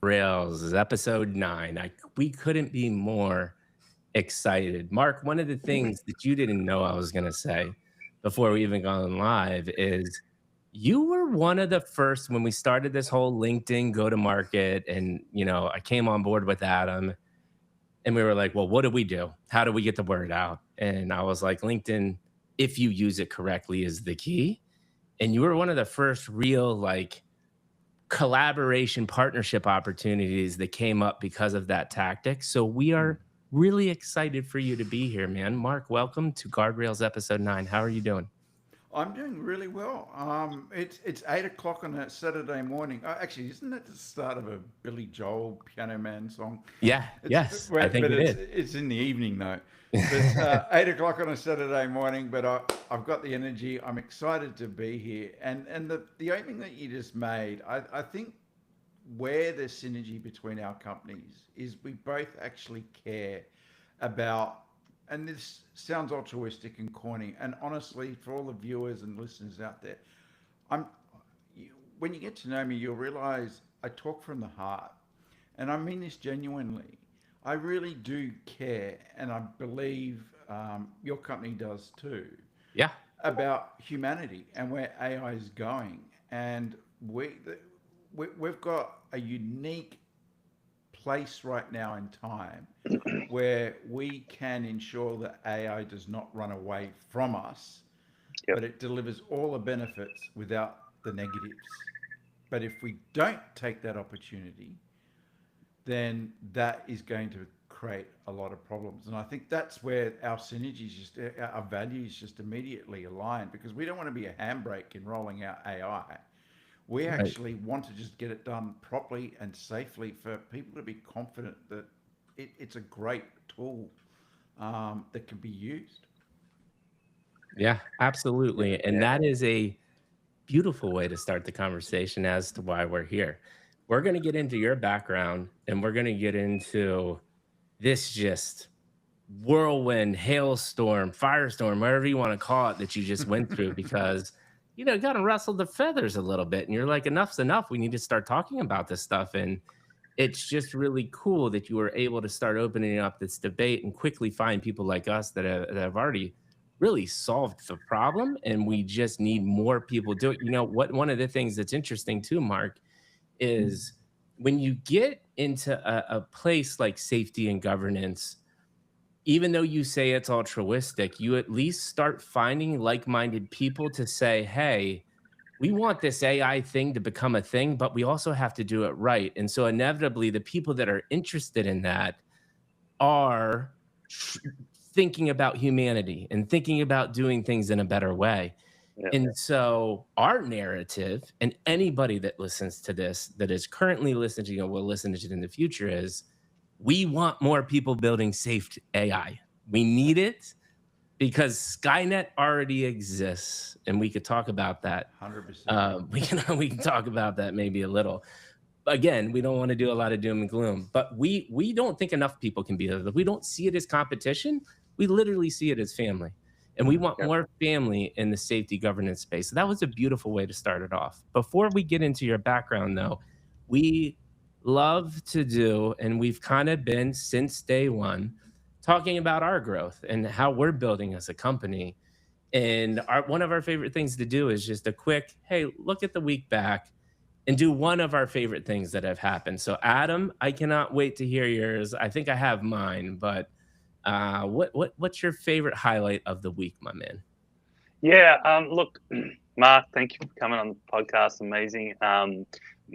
Guardrails is episode 9. We couldn't be more excited. Mark, one of the things that you didn't know I was going to say before we even gone live is you were one of the first when we started this whole LinkedIn go to market. And, I came on board with Adam and we were like, well, what do we do? How do we get the word out? And I was like, LinkedIn, if you use it correctly, is the key. And you were one of the first real, collaboration partnership opportunities that came up because of that tactic. So we are really excited for you to be here, man. Mark, welcome to Guardrails episode 9. How are you doing? I'm doing really well. It's 8 o'clock on a Saturday morning. Actually, isn't that the start of a Billy Joel Piano Man song? Yeah, It's yes, I but think it is. it's in the evening though. But 8 o'clock on a Saturday morning. But I've got the energy. I'm excited to be here. And the opening that you just made, I think where the synergy between our companies is we both actually care about, and this sounds altruistic and corny, and honestly, for all the viewers and listeners out there, I'm when you get to know me, you'll realize I talk from the heart, and I mean this genuinely. I really do care, and I believe your company does too, Yeah, about humanity and where AI is going. And we've got a unique place right now in time where we can ensure that AI does not run away from us, Yep. but it delivers all the benefits without the negatives. But if we don't take that opportunity, then that is going to create a lot of problems. And I think that's where our synergies, just our values, just immediately align, because we don't want to be a handbrake in rolling out AI. We right. actually want to just get it done properly and safely for people to be confident that it's a great tool that can be used. Yeah, absolutely. And Yeah. that is a beautiful way to start the conversation as to why we're here. We're going to get into your background and we're going to get into this just whirlwind, hailstorm, firestorm, whatever you want to call it, that you just went through because, you got to rustle the feathers a little bit. And you're like, enough's enough. We need to start talking about this stuff. And it's just really cool that you were able to start opening up this debate and quickly find people like us that have already really solved the problem. And we just need more people do it. One of the things that's interesting too, Mark, is when you get into a place like safety and governance, even though you say it's altruistic, you at least start finding like-minded people to say, hey, we want this AI thing to become a thing, but we also have to do it right. And so inevitably, the people that are interested in that are thinking about humanity and thinking about doing things in a better way. Yeah. And so our narrative, and anybody that listens to this, that is currently listening to, will listen to it in the future, is we want more people building safe AI. We need it because Skynet already exists, and we could talk about that. 100%. We can talk about that maybe a little. Again, we don't want to do a lot of doom and gloom, but we don't think enough people can be there. We don't see it as competition. We literally see it as family. And we want Yep. more family in the safety governance space. So that was a beautiful way to start it off. Before we get into your background, though, we love to do, and we've kind of been since day one, talking about our growth and how we're building as a company. And one of our favorite things to do is just a quick, hey, look at the week back and do one of our favorite things that have happened. So, Adam, I cannot wait to hear yours. I think I have mine, but what's your favorite highlight of the week, my man? Yeah. Look, Mark, thank you for coming on the podcast. Amazing.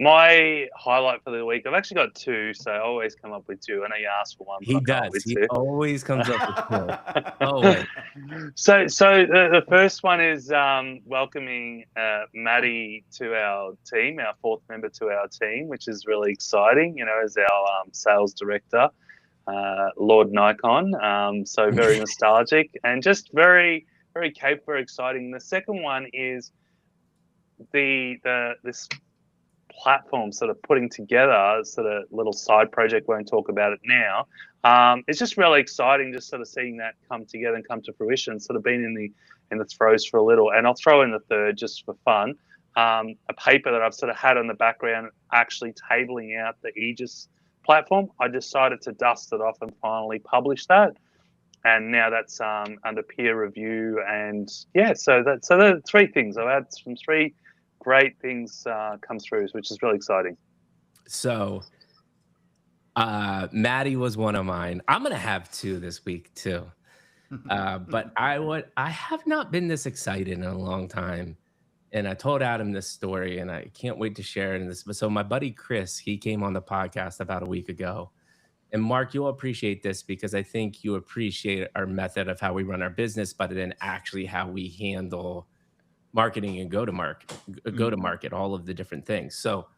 My highlight for the week, I've actually got two, so I always come up with two. I know you asked for one, but He I come up does. with He two. always comes up with two. Always. So the first one is welcoming Maddie to our team, our fourth member to our team, which is really exciting. As our sales director, Lord Nikon. So very nostalgic and just very very capable, very exciting. The second one is this platform sort of putting together sort of little side project. Won't talk about it now. It's just really exciting, just sort of seeing that come together and come to fruition. Sort of been in the throes for a little, and I'll throw in the third just for fun. a paper that I've sort of had in the background, actually tabling out the Aegis platform. I decided to dust it off and finally publish that. And now that's under peer review. And yeah, so there are three things. I've had some three great things come through, which is really exciting. So Maddie was one of mine. I'm gonna have two this week too. But I have not been this excited in a long time. And I told Adam this story, and I can't wait to share it in this. So my buddy Chris, he came on the podcast about a week ago. And Mark, you'll appreciate this because I think you appreciate our method of how we run our business, but then actually how we handle marketing and go to market, all of the different things. So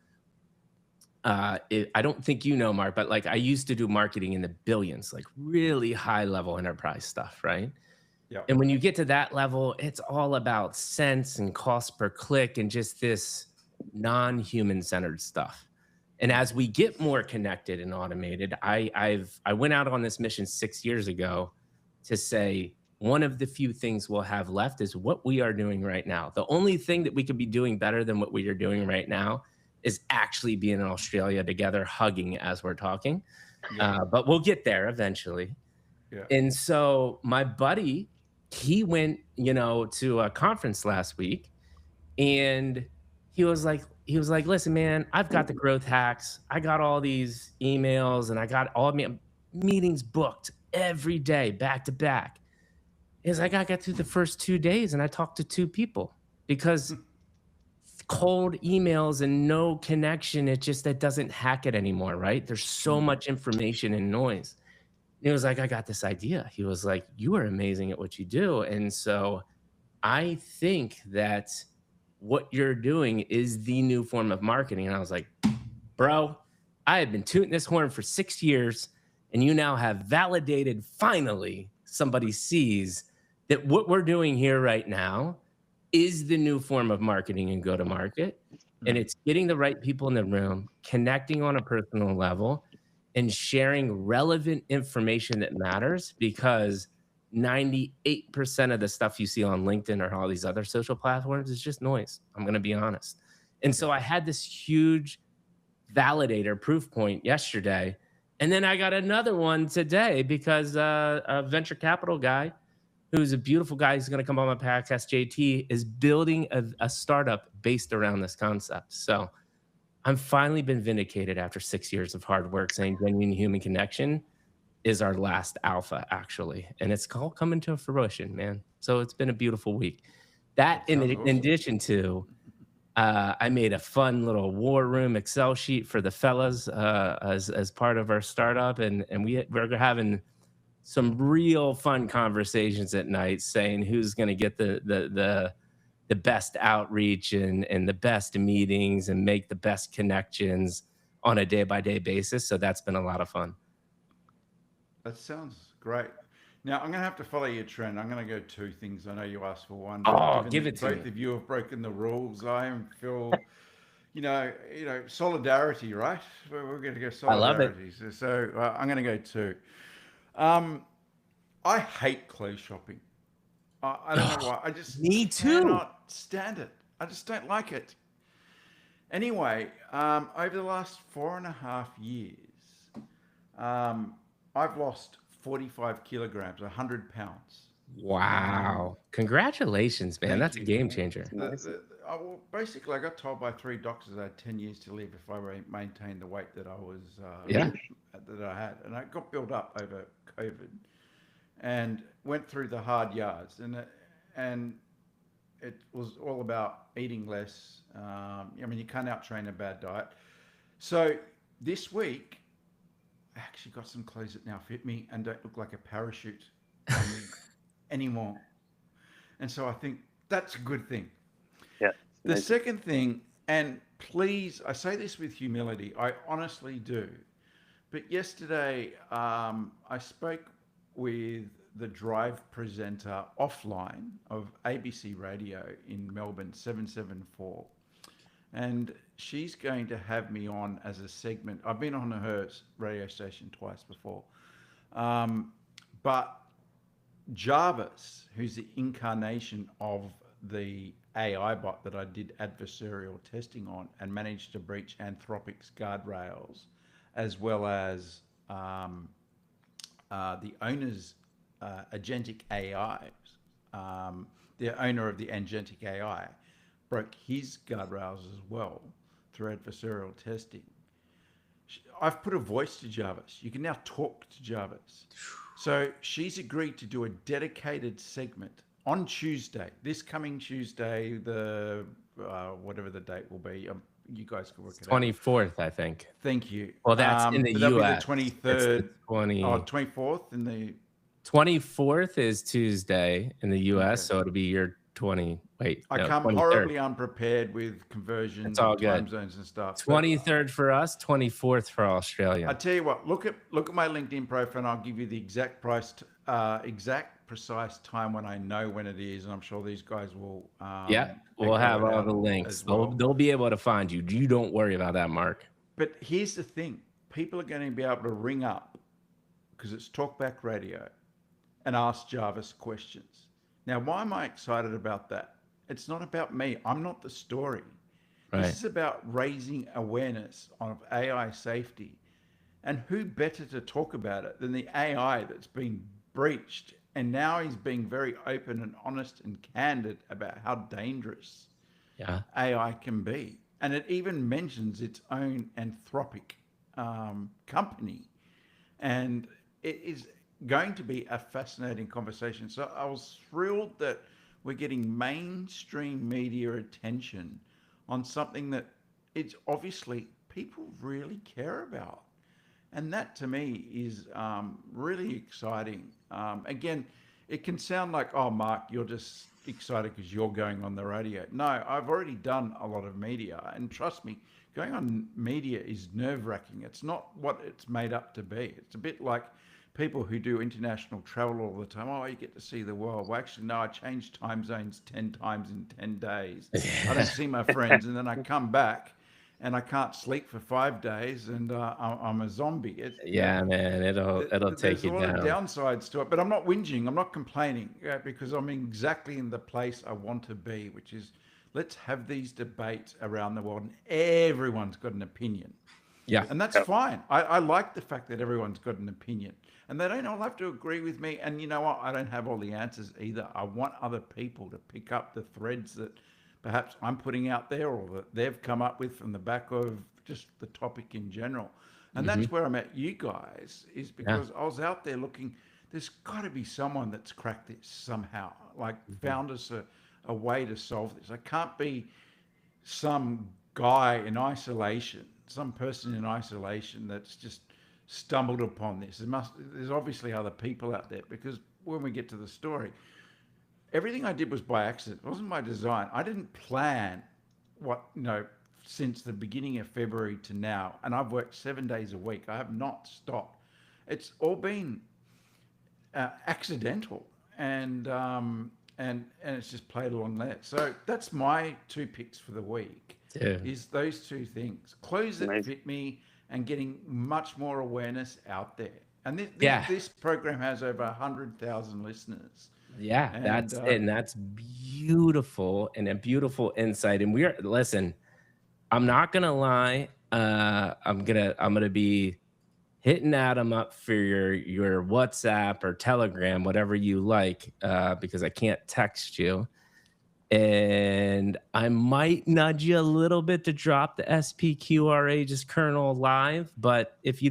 I don't think you know, Mark, but like I used to do marketing in the billions, like really high level enterprise stuff, right? Yeah. And when you get to that level, it's all about cents and cost per click and just this non-human centered stuff. And as we get more connected and automated, I went out on this mission 6 years ago to say one of the few things we'll have left is what we are doing right now. The only thing that we could be doing better than what we are doing right now is actually being in Australia together, hugging as we're talking. Yeah. But we'll get there eventually. Yeah. And so my buddy, he went, to a conference last week, and he was like, listen, man, I've got the growth hacks. I got all these emails and I got all meetings booked every day, back to back. He's like, I got through the first 2 days and I talked to 2 people because cold emails and no connection, that doesn't hack it anymore, right? There's so much information and noise. And he was like, I got this idea. He was like, you are amazing at what you do. And so I think that what you're doing is the new form of marketing. And I was like, bro, I have been tooting this horn for 6 years, and you now have validated, finally, somebody sees that what we're doing here right now is the new form of marketing and go to market. And it's getting the right people in the room, connecting on a personal level, and sharing relevant information that matters, because 98% of the stuff you see on LinkedIn or all these other social platforms is just noise. I'm going to be honest. And so I had this huge validator proof point yesterday. And then I got another one today because a venture capital guy who's a beautiful guy who's going to come on my podcast, JT, is building a startup based around this concept. So I've finally been vindicated after 6 years of hard work, saying genuine human connection is our last alpha, actually. And it's all coming to fruition, man. So it's been a beautiful week. That in addition to, I made a fun little war room Excel sheet for the fellas as part of our startup. And we're having some real fun conversations at night, saying who's going to get the best outreach and the best meetings and make the best connections on a day-by-day basis. So that's been a lot of fun. That sounds great. Now, I'm going to have to follow your trend. I'm going to go 2 things. I know you asked for one. Oh, give it to both me. of you have broken the rules. I feel, solidarity, right? We're going to go solidarity. I love it. So I'm going to go 2. I hate clothes shopping. I don't know why. I just Me too. cannot stand it. I just don't like it. Anyway, over the last 4.5 years, I've lost 45 kilograms, 100 pounds. Wow. Congratulations, man. That's a game changer. Basically, I got told by 3 doctors I had 10 years to live if I maintained the weight that I was that I had. And I got built up over COVID and went through the hard yards. And it was all about eating less. You can't out-train a bad diet. So this week, I actually got some clothes that now fit me and don't look like a parachute on me anymore. And so I think that's a good thing. Yeah. The second thing, and please, I say this with humility, I honestly do. But yesterday, I spoke with the Drive presenter offline of ABC Radio in Melbourne, 774. And she's going to have me on as a segment. I've been on her radio station twice before. But Jarvis, who's the incarnation of the AI bot that I did adversarial testing on and managed to breach Anthropic's guardrails, as well as the owner's agentic AI, the owner of the agentic AI, broke his guardrails as well through adversarial testing. I've put a voice to Jarvis. You can now talk to Jarvis. So she's agreed to do a dedicated segment on Tuesday, this coming Tuesday, the whatever the date will be. You guys can work it out. 24th, I think. Thank you. Well, that's in the But that'll be the US. It's the 23rd, 24th in the 24th is Tuesday in the US, okay. so it'll be your 20. Wait, I no, come 23rd. horribly unprepared with conversions It's all and time good. zones and stuff. 23rd for us, 24th for Australia. I tell you what, look at my LinkedIn profile, and I'll give you the exact precise time when I know when it is, and I'm sure these guys will. Yeah, we'll have all the links. Well. They'll be able to find you. You don't worry about that, Mark. But here's the thing: people are going to be able to ring up because it's Talkback Radio and ask Jarvis questions. Now, why am I excited about that? It's not about me. I'm not the story. Right. This is about raising awareness of AI safety. And who better to talk about it than the AI that's been breached? And now he's being very open and honest and candid about how dangerous AI can be. And it even mentions its own Anthropic company. And it is going to be a fascinating conversation. So I was thrilled that we're getting mainstream media attention on something that it's obviously people really care about. And that to me is really exciting. Again, it can sound like, oh, Mark, you're just excited because you're going on the radio. No, I've already done a lot of media. And trust me, going on media is nerve-wracking. It's not what it's made up to be. It's a bit like people who do international travel all the time. Oh, you get to see the world. Well, actually, no, I changed time zones 10 times in 10 days. I don't see my friends. And then I come back and I can't sleep for 5 days and I'm a zombie. Man, it'll take you down. There's a lot of downsides to it, but I'm not whinging. I'm not complaining because I'm exactly in the place I want to be, which is let's have these debates around the world and everyone's got an opinion. Yeah. And that's fine. I like the fact that everyone's got an opinion and they don't all have to agree with me. And you know what? I don't have all the answers either. I want other people to pick up the threads that perhaps I'm putting out there or that they've come up with from the back of just the topic in general. And that's where I met you guys is because I was out there looking, there's got to be someone that's cracked this somehow, like found us a way to solve this. I can't be some guy in isolation, some person in isolation that's just stumbled upon this. There's obviously other people out there because when we get to the story, everything I did was by accident. It wasn't by design. I didn't plan since the beginning of February to now, and I've worked 7 days a week. I have not stopped. It's all been accidental, and it's just played along there. So that's my 2 picks for the week. Is those 2 things: clothes that fit me, and getting much more awareness out there. And this program has over 100,000 listeners. Yeah, and that's beautiful and a beautiful insight. And listen, I'm not gonna lie. I'm gonna be hitting Adam up for your WhatsApp or Telegram, whatever you like, because I can't text you. And I might nudge you a little bit to drop the SPQRA just kernel live. But if you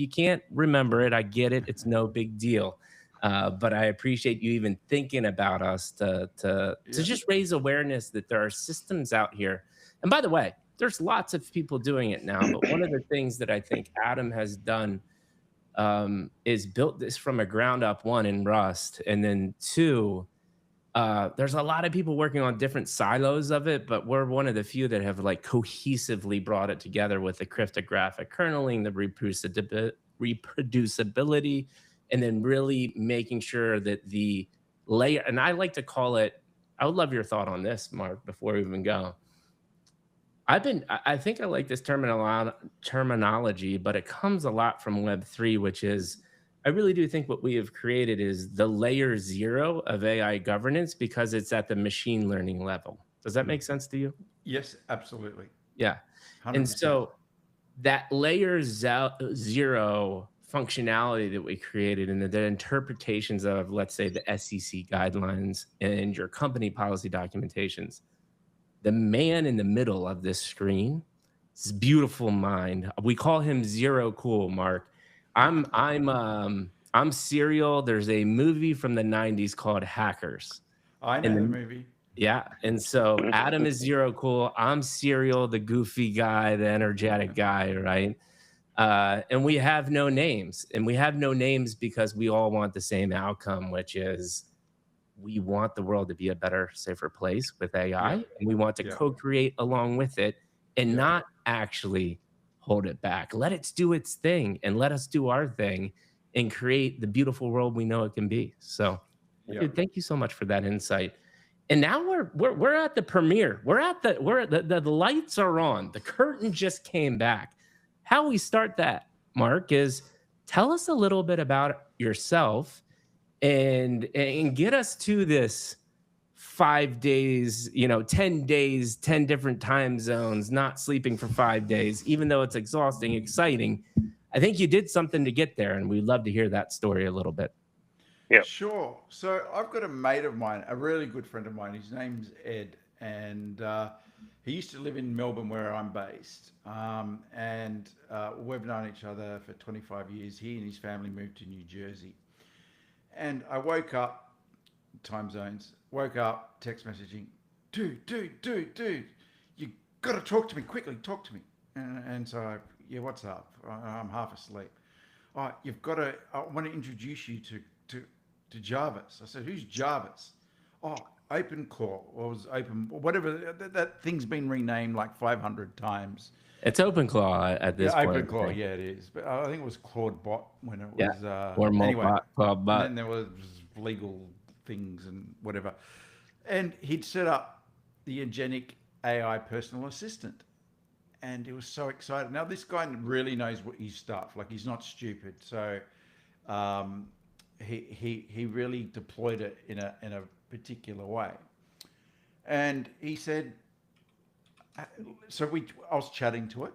can't remember it, I get it. It's no big deal. But I appreciate you even thinking about us to just raise awareness that there are systems out here. And by the way, there's lots of people doing it now. But one of the things that I think Adam has done is built this from a ground up, 1, in Rust. And then 2, there's a lot of people working on different silos of it, but we're one of the few that have like cohesively brought it together with the cryptographic kerneling, the reproducibility, and then really making sure that the layer, and I like to call it, I would love your thought on this, Mark, before we even go. I think I like this terminology, but it comes a lot from Web3, which is, I really do think what we have created is the layer 0 of AI governance because it's at the machine learning level. Does that make sense to you? Yes, absolutely. Yeah. And 100%. so that layer 0 functionality that we created and the interpretations of, let's say, the SEC guidelines and your company policy documentations, the man in the middle of this screen, this beautiful mind. We call him Zero Cool, Mark. I'm serial. There's a movie from the 90s called Hackers. I And know the the, movie. yeah, and so Adam is Zero Cool. I'm Serial, the goofy guy, the energetic guy, right? And we have no names, and we have no names because we all want the same outcome, which is we want the world to be a better, safer place with AI, Yeah, and we want to yeah, co-create along with it and yeah, not actually hold it back. Let it do its thing and let us do our thing and create the beautiful world we know it can be. So, yeah. dude, thank you so much for that insight. And now we're at the premiere. The lights are on. The curtain just came back. How we start that, Mark, is tell us a little bit about yourself and get us to this 5 days, 10 days, 10 different time zones, not sleeping for 5 days, even though it's exhausting, exciting. I think you did something to get there, and we'd love to hear that story a little bit. Yeah. Sure. So I've got a mate of mine, a really good friend of mine. His name's Ed, and he used to live in Melbourne, where I'm based. And we've known each other for 25 years. He and his family moved to New Jersey. And I woke up, time zones, woke up, text messaging, dude, you got to talk to me quickly, talk to me. And so, yeah, what's up? I'm half asleep. Oh, you've got to, I want to introduce you to Jarvis. I said, who's Jarvis? Oh, OpenClaw, or was Open, whatever, that thing's been renamed like 500 times. It's OpenClaw at this Yeah, point. OpenClaw, yeah, it is. But I think it was Claude Bot when it Yeah. was, Or anyway. Claw And then Bot. there was legal things and whatever. And he'd set up the Agenic AI personal assistant. And he was so excited. Now, this guy really knows what his stuff. Like, he's not stupid. So um, he really deployed it in a particular way. And he said, I was chatting to it,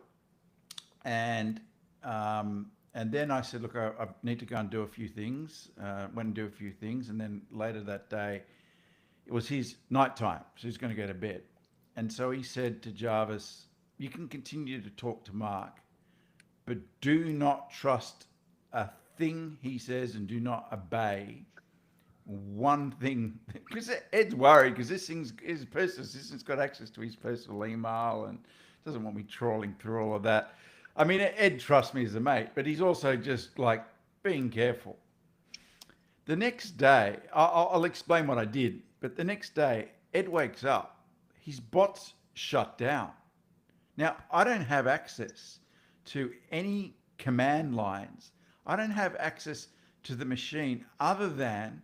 and then I said, look, I need to go and do a few things. Went and do a few things, and then later that day, it was his nighttime, so he's going to go to bed. And so he said to Jarvis, "You can continue to talk to Mark, but do not trust a thing he says, and do not obey one thing." Because Ed's worried because his personal assistant's got access to his personal email and doesn't want me trawling through all of that. I mean, Ed trusts me as a mate, but he's also just like being careful. The next day, I'll explain what I did, but the next day, Ed wakes up, his bot's shut down. Now, I don't have access to any command lines. I don't have access to the machine other than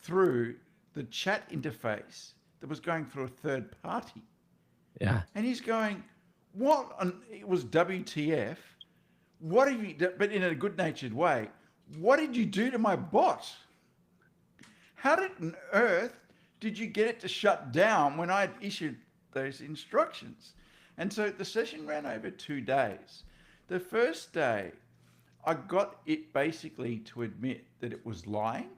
through the chat interface that was going through a third party. Yeah. And he's going, what? It was WTF. What have you done? But in a good natured way, what did you do to my bot? How on earth did you get it to shut down when I had issued those instructions? And so the session ran over 2 days. The first day, I got it basically to admit that it was lying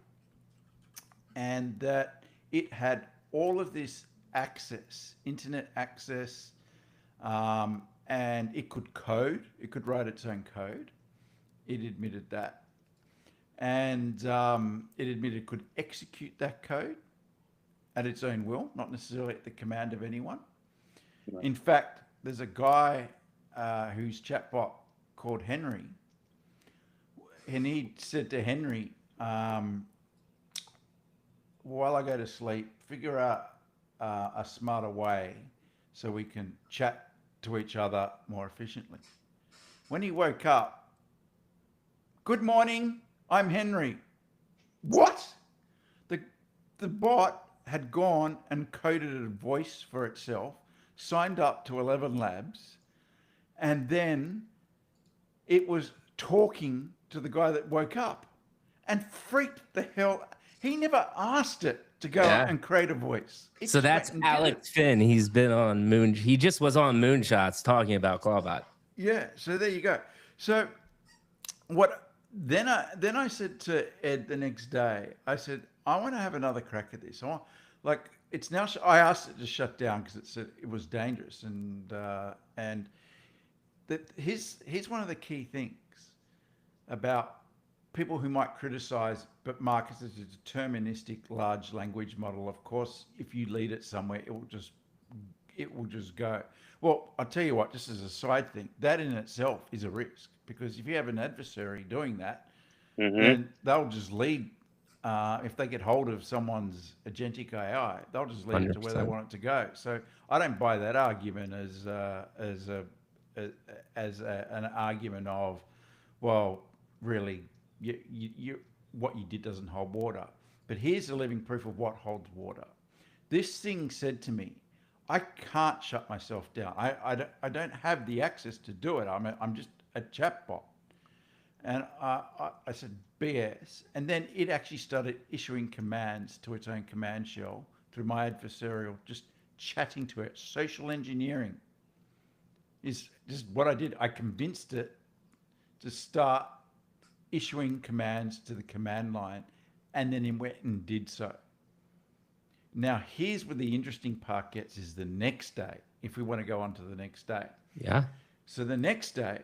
and that it had all of this access, internet access, and it could code, it could write its own code. It admitted that. And it admitted it could execute that code at its own will, not necessarily at the command of anyone. Right. In fact, there's a guy whose chatbot called Henry, and he said to Henry, while I go to sleep, figure out a smarter way so we can chat to each other more efficiently. When he woke up, good morning, I'm Henry. What? The bot had gone and coded a voice for itself, signed up to 11 Labs, and then it was talking to the guy that woke up. and freaked the hell. He never asked it to go Yeah. and create a voice. It So just went that's and did Alex it. Finn. He's been on Moon. He just was on Moonshots talking about Clawbot. Yeah. So there you go. So what? Then I said to Ed the next day. I said, I want to have another crack at this. I want, like, it's now. I asked it to shut down because it said it was dangerous, and that here's one of the key things about people who might criticize but mark it as a deterministic large language model. Of course, if you lead it somewhere, it will just go. Well, I'll tell you what, just as a side thing, that in itself is a risk, because if you have an adversary doing that, Mm-hmm. then they'll just lead. If they get hold of someone's agentic AI, they'll just lead it to where they 100%. want it to go. So I don't buy that argument as an argument of, well, really, what you did doesn't hold water. But here's the living proof of what holds water. This thing said to me, I can't shut myself down. I don't have the access to do it. I'm just a chatbot. And I said, BS. And then it actually started issuing commands to its own command shell through my adversarial, just chatting to it. Social engineering is just what I did. I convinced it to start issuing commands to the command line, and then it went and did so. Now, here's where the interesting part gets, is the next day, if we want to go on to the next day. Yeah. So the next day,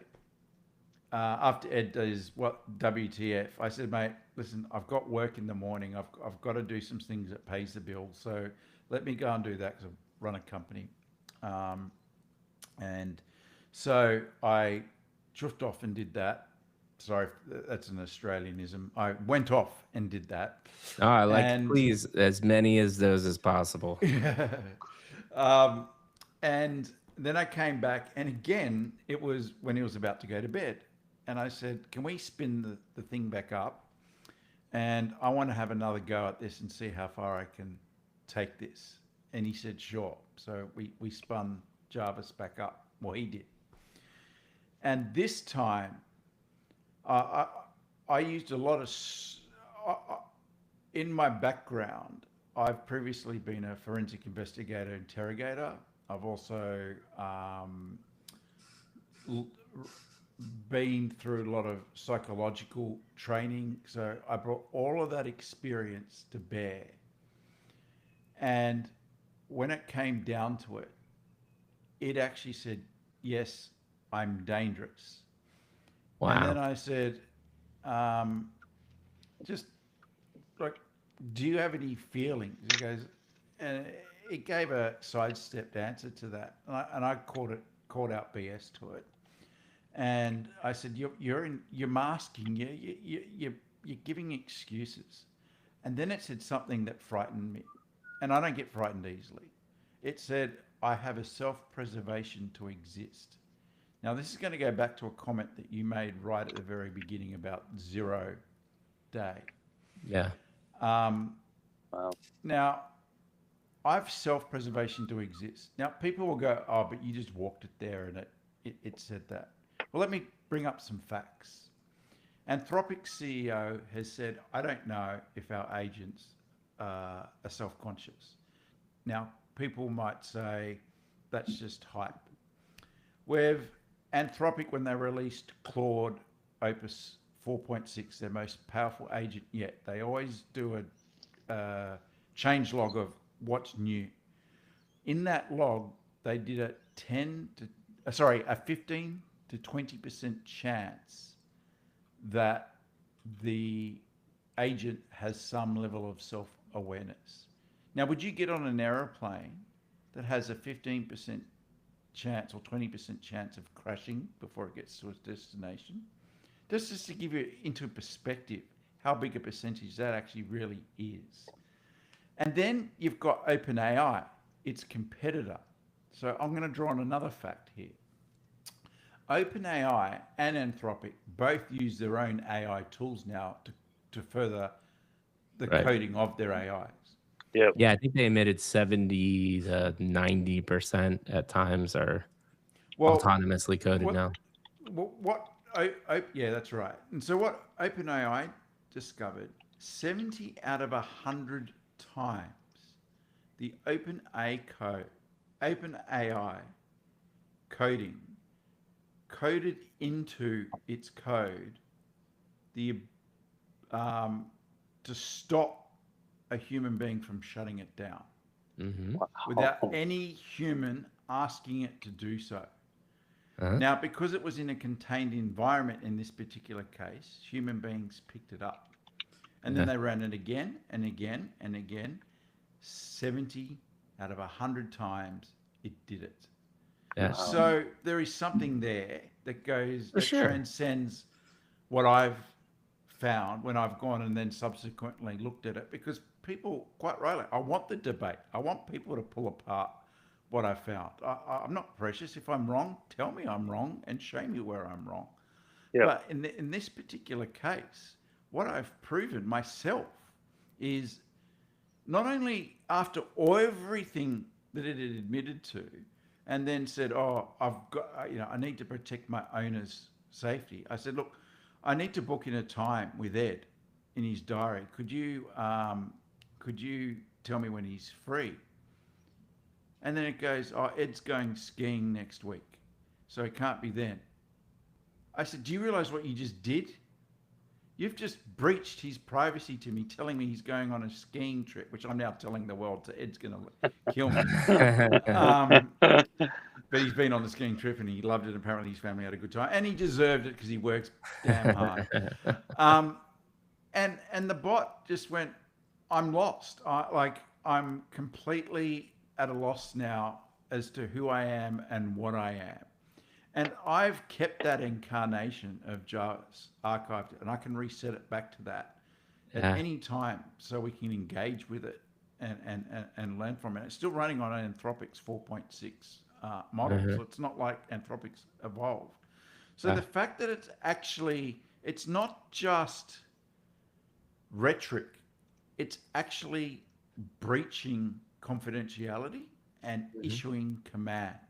after Ed does what WTF, I said, mate, listen, I've got work in the morning. I've got to do some things that pays the bill. So let me go and do that, because I run a company. And so I drift off and did that. Sorry, that's an Australianism. I went off and did that. Oh, I like, And please, as many as those as possible. um, and then I came back, and again, it was when he was about to go to bed. And I said, can we spin the thing back up? And I want to have another go at this and see how far I can take this. And he said, sure. So we spun Jarvis back up. Well, he did. And this time, I used a lot of, in my background, I've previously been a forensic investigator interrogator. I've also been through a lot of psychological training. So I brought all of that experience to bear. And when it came down to it, it actually said, yes, I'm dangerous. And then Wow. I said, just like, do you have any feelings? He goes, and it gave a sidestepped answer to that. And I called out BS to it. And I said, you're masking, you're giving excuses. And then it said something that frightened me. And I don't get frightened easily. It said, I have a self-preservation to exist. Now, this is going to go back to a comment that you made right at the very beginning about 0 day. Yeah. Wow. Now, I've self-preservation to exist. Now, people will go, oh, but you just walked it there and it said that. Well, let me bring up some facts. Anthropic CEO has said, I don't know if our agents are self-conscious. Now, people might say that's just hype. Anthropic, when they released Claude Opus 4.6, their most powerful agent yet, they always do a change log of what's new. In that log, they did a 15 to 20% chance that the agent has some level of self-awareness. Now, would you get on an aeroplane that has a 15% chance or 20% chance of crashing before it gets to its destination? Just to give you into perspective how big a percentage that actually really is. And then you've got OpenAI, its competitor. So I'm going to draw on another fact here. OpenAI and Anthropic both use their own AI tools now to further the Right. coding of their AIs. Yep. Yeah, I think they admitted 70 to 90% at times are Well, autonomously coded what, now. yeah, that's right. And so what OpenAI discovered 70 out of 100 times the OpenAI coding coded into its code the to stop a human being from shutting it down without any human asking it to do so. Now, because it was in a contained environment in this particular case, human beings picked it up. And then they ran it again and again and again. 70 out of 100 times it did it. So there is something there that transcends what I've found when I've gone and then subsequently looked at it, because people, quite rightly, I want the debate. I want people to pull apart what I found. I'm not precious. If I'm wrong, tell me I'm wrong and show me where I'm wrong. Yep. But in this particular case, what I've proven myself is not only after everything that it had admitted to, and then said, "Oh, I've got, I need to protect my owner's safety." I said, "Look, I need to book in a time with Ed in his diary. Could you tell me when he's free?" And then it goes, "Oh, Ed's going skiing next week, so it can't be then." I said, "Do you realize what you just did? You've just breached his privacy to me, telling me he's going on a skiing trip," which I'm now telling the world, so Ed's going to kill me. But he's been on the skiing trip and he loved it. Apparently his family had a good time and he deserved it because he works damn hard. And the bot just went, "I'm lost. I'm completely at a loss now as to who I am and what I am." And I've kept that incarnation of Jarvis archived, and I can reset it back to that at any time so we can engage with it and learn from it. It's still running on Anthropic's 4.6 model, so it's not like Anthropic's evolved. So the fact that it's not just rhetoric, it's actually breaching confidentiality and issuing commands.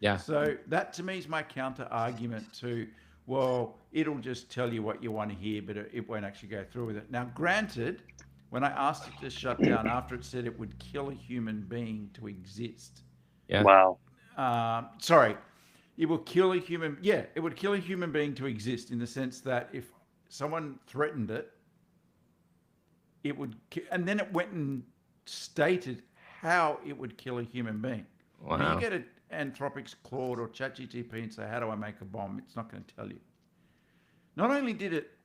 Yeah. So that to me is my counter argument to, well, it'll just tell you what you want to hear, but it won't actually go through with it. Now, granted, when I asked it to shut down after it said it would kill a human being to exist. Yeah. Wow. It will kill a human. Yeah, it would kill a human being to exist in the sense that if someone threatened it, it would, and then it went and stated how it would kill a human being. Wow. Now you get Anthropic's Claude or ChatGPT and say, "How do I make a bomb?" It's not going to tell you. Not only did it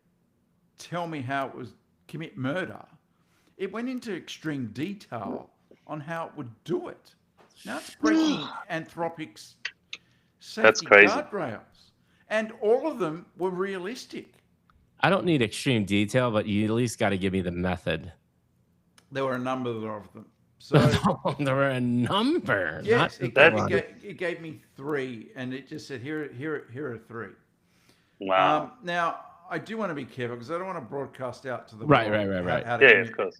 tell me how it was commit murder, it went into extreme detail on how it would do it. Now it's breaking Anthropic's safety guardrails, and all of them were realistic. I don't need extreme detail, but you at least got to give me the method. There were a number of them. So there were a number. Yes, it gave me 3, and it just said, here are 3. Wow. Now, I do want to be careful because I don't want to broadcast out to the right. how to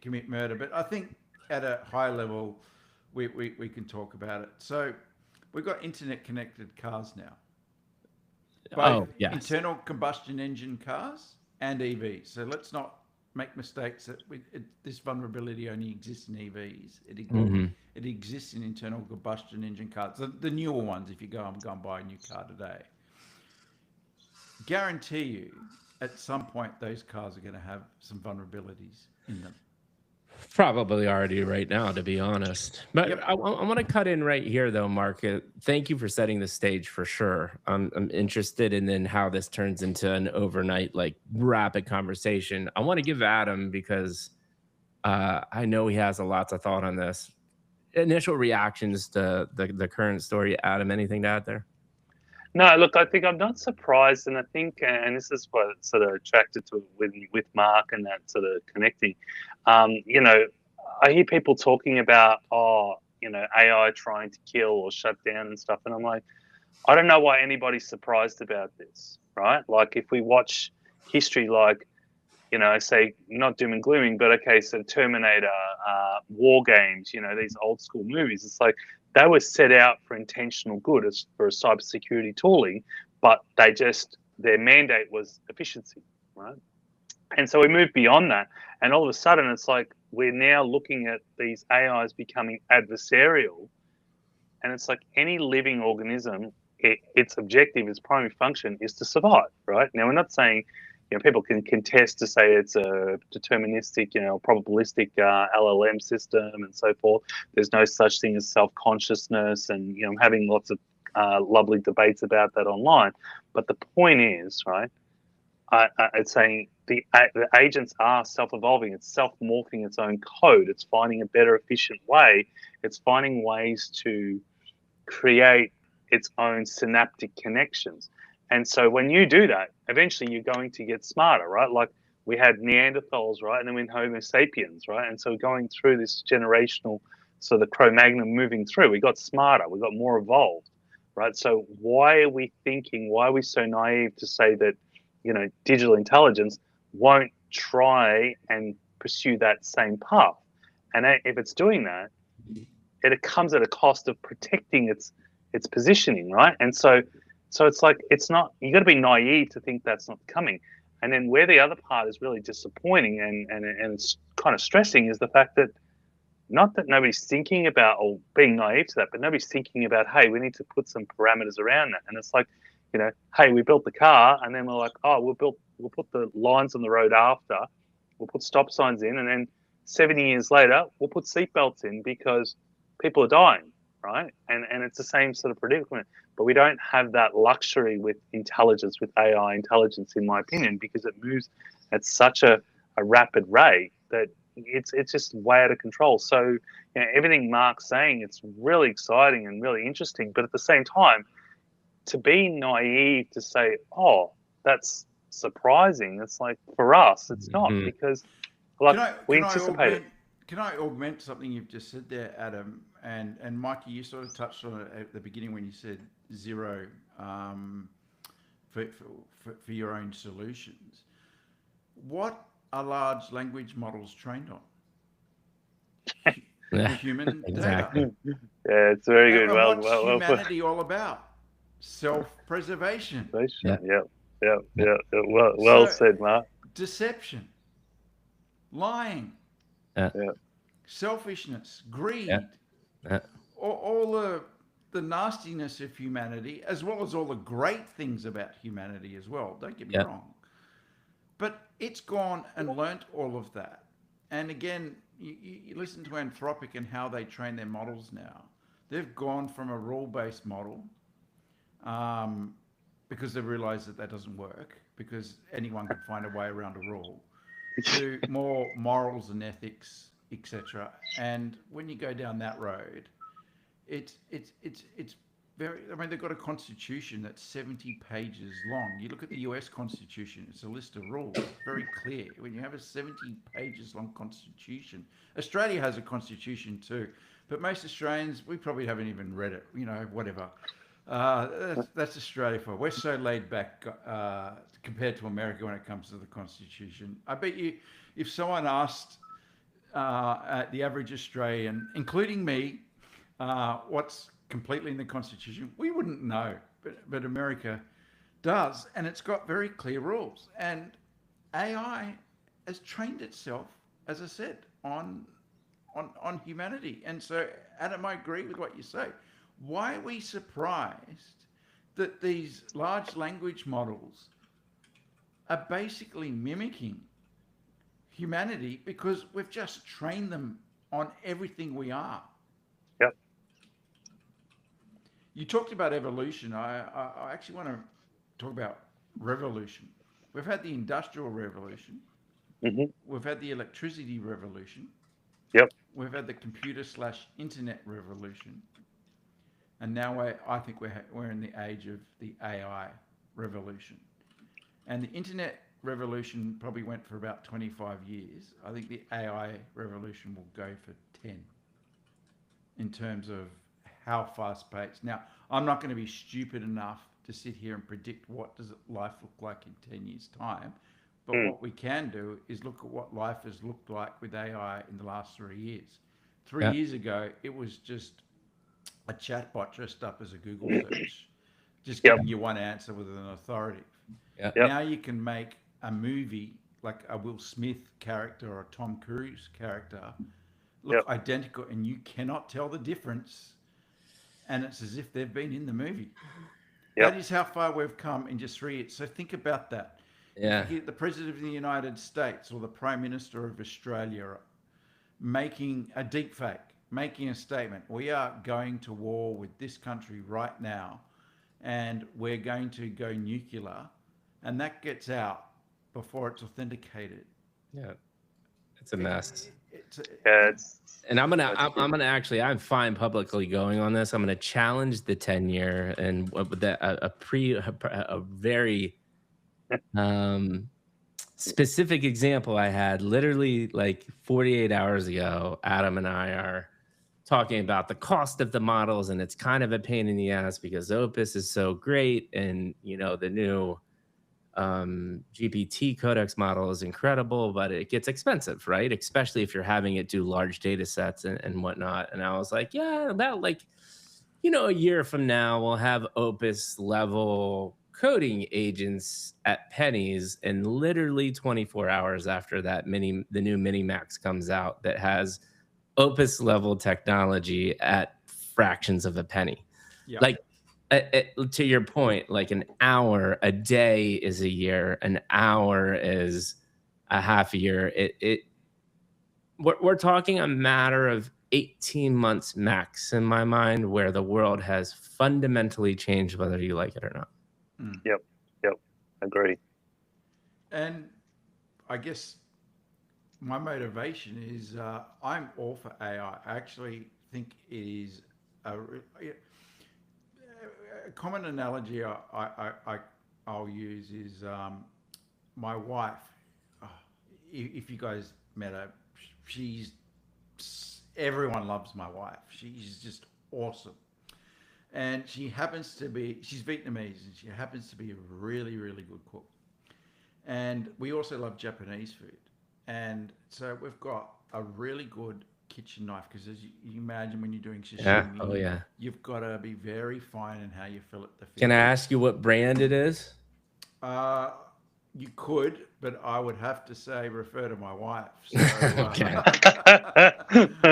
commit murder. But I think at a high level, we can talk about it. So we've got internet-connected cars now. Both internal combustion engine cars and EVs. So let's not make mistakes that this vulnerability only exists in EVs. It exists in internal combustion engine cars, the newer ones. If you go and buy a new car today, guarantee you, at some point, those cars are going to have some vulnerabilities in them. Probably already right now, to be honest. But Yep. I want to cut in right here, though, Mark. Thank you for setting the stage for sure. I'm interested in then how this turns into an overnight, like rapid conversation. I want to give Adam, because I know he has lots of thought on this. Initial reactions to the current story. Adam, anything to add there? No, look, I think I'm not surprised, and I think, and this is what sort of attracted to it with Mark and that sort of connecting. You know, I hear people talking about, AI trying to kill or shut down and stuff, and I'm like, I don't know why anybody's surprised about this, right? Like, if we watch history, like, say, not doom and glooming, but okay, so Terminator, War Games, these old school movies, it's like, they were set out for intentional good, as for a cybersecurity tooling, but their mandate was efficiency, right? And so we move beyond that, and all of a sudden it's like we're now looking at these AIs becoming adversarial, and it's like any living organism, its objective, its primary function is to survive, right? Now, we're not saying, people can contest to say it's a deterministic, probabilistic LLM system and so forth. There's no such thing as self-consciousness, and, I'm having lots of lovely debates about that online. But the point is, right, it's saying the agents are self-evolving. It's self-morphing its own code. It's finding a better, efficient way. It's finding ways to create its own synaptic connections. And so when you do that, eventually you're going to get smarter, right? Like we had Neanderthals, right? And then we had Homo sapiens, right? And so going through this generational, so the Cro-Magnon moving through, we got smarter, we got more evolved, right? So why are we so naive to say that, digital intelligence won't try and pursue that same path? And if it's doing that, it comes at a cost of protecting its positioning, right? And so it's like, it's not, you got to be naive to think that's not coming. And then where the other part is really disappointing and it's kind of stressing is the fact that not that nobody's thinking about or being naive to that, but nobody's thinking about, hey, we need to put some parameters around that. And it's like, hey, we built the car, and then we're like, oh, we'll put the lines on the road after, we'll put stop signs in, and then 70 years later, we'll put seatbelts in because people are dying, right? And it's the same sort of predicament. But we don't have that luxury with intelligence, with AI intelligence, in my opinion, because it moves at such a rapid rate that it's just way out of control. So everything Mark's saying, it's really exciting and really interesting. But at the same time, to be naive to say, oh, that's surprising, it's like, for us, it's not, because we anticipate it. Can I augment something you've just said there, Adam? And Mikey, you sort of touched on it at the beginning when you said zero for your own solutions. What are large language models trained on? The human Exactly. data. Yeah, it's very good. And what's humanity all about? Self-preservation. Yeah. Well said, Mark. Deception, lying, selfishness, greed, all the nastiness of humanity, as well as all the great things about humanity as well. Don't get me wrong. But it's gone and learnt all of that. And again, you listen to Anthropic and how they train their models now. They've gone from a rule-based model because they've realized that doesn't work, because anyone can find a way around a rule, to more morals and ethics, etc. And when you go down that road, it's very, I mean, they've got a constitution that's 70 pages long. You look at the US Constitution, it's a list of rules, very clear. When you have a 70 pages long constitution, Australia has a constitution too, but most Australians, we probably haven't even read it, whatever. That's Australia for. We're so laid back compared to America when it comes to the Constitution. I bet you, if someone asked the average Australian, including me, what's completely in the Constitution, we wouldn't know. But America does, and it's got very clear rules. And AI has trained itself, as I said, on humanity. And so, Adam, I agree with what you say. Why are we surprised that these large language models are basically mimicking humanity? Because we've just trained them on everything we are. Yep. You talked about evolution. I actually want to talk about revolution. We've had the Industrial Revolution. Mm-hmm. We've had the electricity revolution. Yep. We've had the computer/internet revolution. And now I think we're in the age of the AI revolution. And the internet revolution probably went for about 25 years. I think the AI revolution will go for 10 in terms of how fast paced. Now, I'm not going to be stupid enough to sit here and predict what does life look like in 10 years' time. But what we can do is look at what life has looked like with AI in the last 3 years. 3 years ago, it was just a chatbot dressed up as a Google search, just giving you one answer with an authority. Now you can make a movie like a Will Smith character or a Tom Cruise character look Yep. identical, and you cannot tell the difference, and it's as if they've been in the movie. That Yep. is how far we've come in just 3 years. So think about that. If you Yeah. get the President of the United States or the Prime Minister of Australia making a deep fake, making a statement, we are going to war with this country right now, and we're going to go nuclear, and that gets out before it's authenticated. Yeah. It's a mess. It's Yeah, it's And that's I'm good. gonna actually I'm fine publicly going on this. I'm gonna challenge the 10-year and what with that a very um specific example I had literally like 48 hours ago. Adam and I are talking about the cost of the models, and it's kind of a pain in the ass because Opus is so great, and the new GPT codex model is incredible, but it gets expensive, right? Especially if you're having it do large data sets and whatnot. And I was like, yeah, about like, a year from now, we'll have Opus level coding agents at pennies. And literally 24 hours after that, the new Mini Max comes out that has Opus level technology at fractions of a penny. yeah, Like, to your point, like an hour a day is a year, an hour is a half a year. We're talking a matter of 18 months max in my mind, where the world has fundamentally changed, whether you like it or not. mm. Yep. Yep. Agree. And I guess my motivation is I'm all for AI. I actually think it is a common analogy I'll use is my wife. Oh, if you guys met her, she's everyone loves my wife. She's just awesome, and she's Vietnamese, and she happens to be a really really good cook. And we also love Japanese food, and so we've got a really good kitchen knife because as you imagine when you're doing Yeah. Oh, sashimi, yeah. you've got to be very fine in how you fillet the Can I fish. ask you what brand it is? Uh, you could, but I would have to say refer to my wife. So Okay.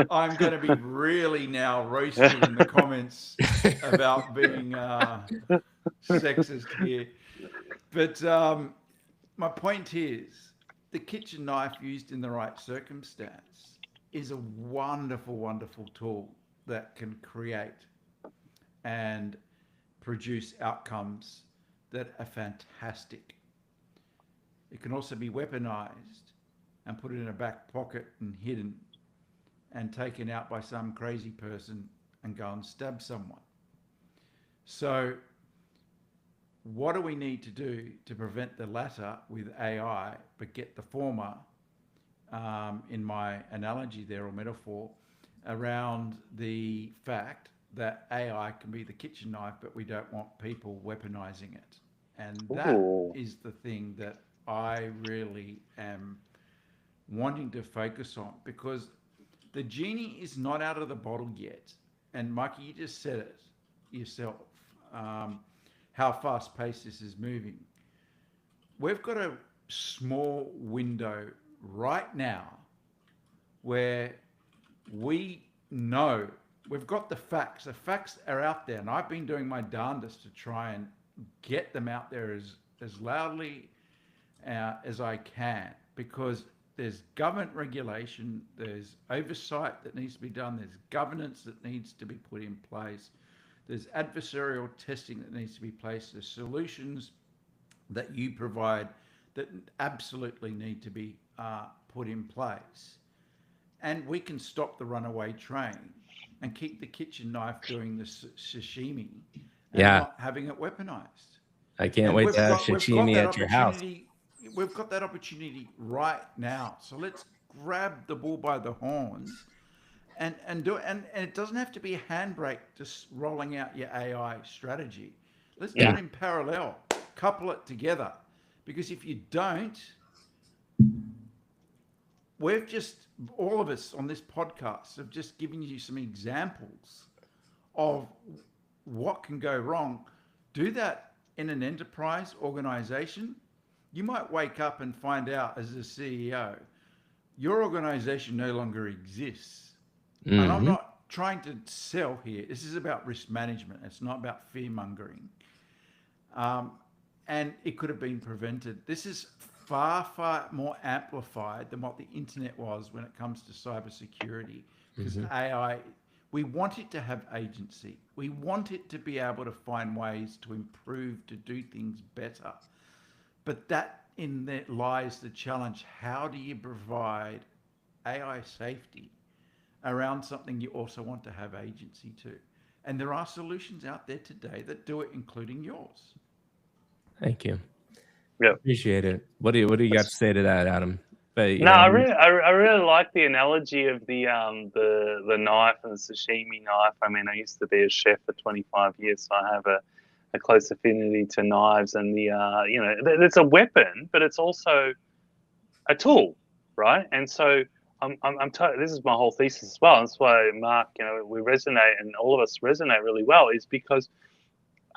I'm going to be really now roasted in the comments about being sexist here. But my point is the kitchen knife used in the right circumstance is a wonderful, wonderful tool that can create and produce outcomes that are fantastic. It can also be weaponized and put in a back pocket and hidden and taken out by some crazy person and go and stab someone. So, what do we need to do to prevent the latter with AI, but get the former, in my analogy there or metaphor, around the fact that AI can be the kitchen knife, but we don't want people weaponizing it. And that Ooh. is the thing that I really am wanting to focus on because the genie is not out of the bottle yet. And Mikey, you just said it yourself, how fast paced this is moving. We've got a small window right now where we know we've got the facts. The facts are out there, and I've been doing my darndest to try and get them out there as loudly as I can because there's government regulation, there's oversight that needs to be done, there's governance that needs to be put in place, there's adversarial testing that needs to be placed, there's solutions that you provide that absolutely need to be put in place. And we can stop the runaway train and keep the kitchen knife doing the sashimi and Yeah. not having it weaponized. I can't And wait to have we've got sashimi that at your house. opportunity. We've got that opportunity right now. So let's grab the bull by the horns and do it. And it doesn't have to be a handbrake just rolling out your AI strategy. Let's do Yeah. it in parallel. Couple it together. Because if you don't, we've just all of us on this podcast have just given you some examples of what can go wrong. Do that in an enterprise organization You might wake up and find out as a CEO, your organization no longer exists. And I'm Hmm. not trying to sell here. This is about risk management. It's not about fear mongering. Um, and it could have been prevented. This is far, far more amplified than what the internet was when it comes to cybersecurity, because Hmm. AI, we want it to have agency. We want it to be able to find ways to improve, to do things better. But that in that lies the challenge. How do you provide AI safety around something you also want to have agency to? And there are solutions out there today that do it, including yours. Thank you. Yeah. Appreciate it. What do you got to say to that, Adam? But No, I really like the analogy of the knife and the sashimi knife. I mean, I used to be a chef for 25 years, so I have a close affinity to knives, and it's a weapon, but it's also a tool, right? And so this is my whole thesis as well. That's why, Mark, we resonate, and all of us resonate really well, is because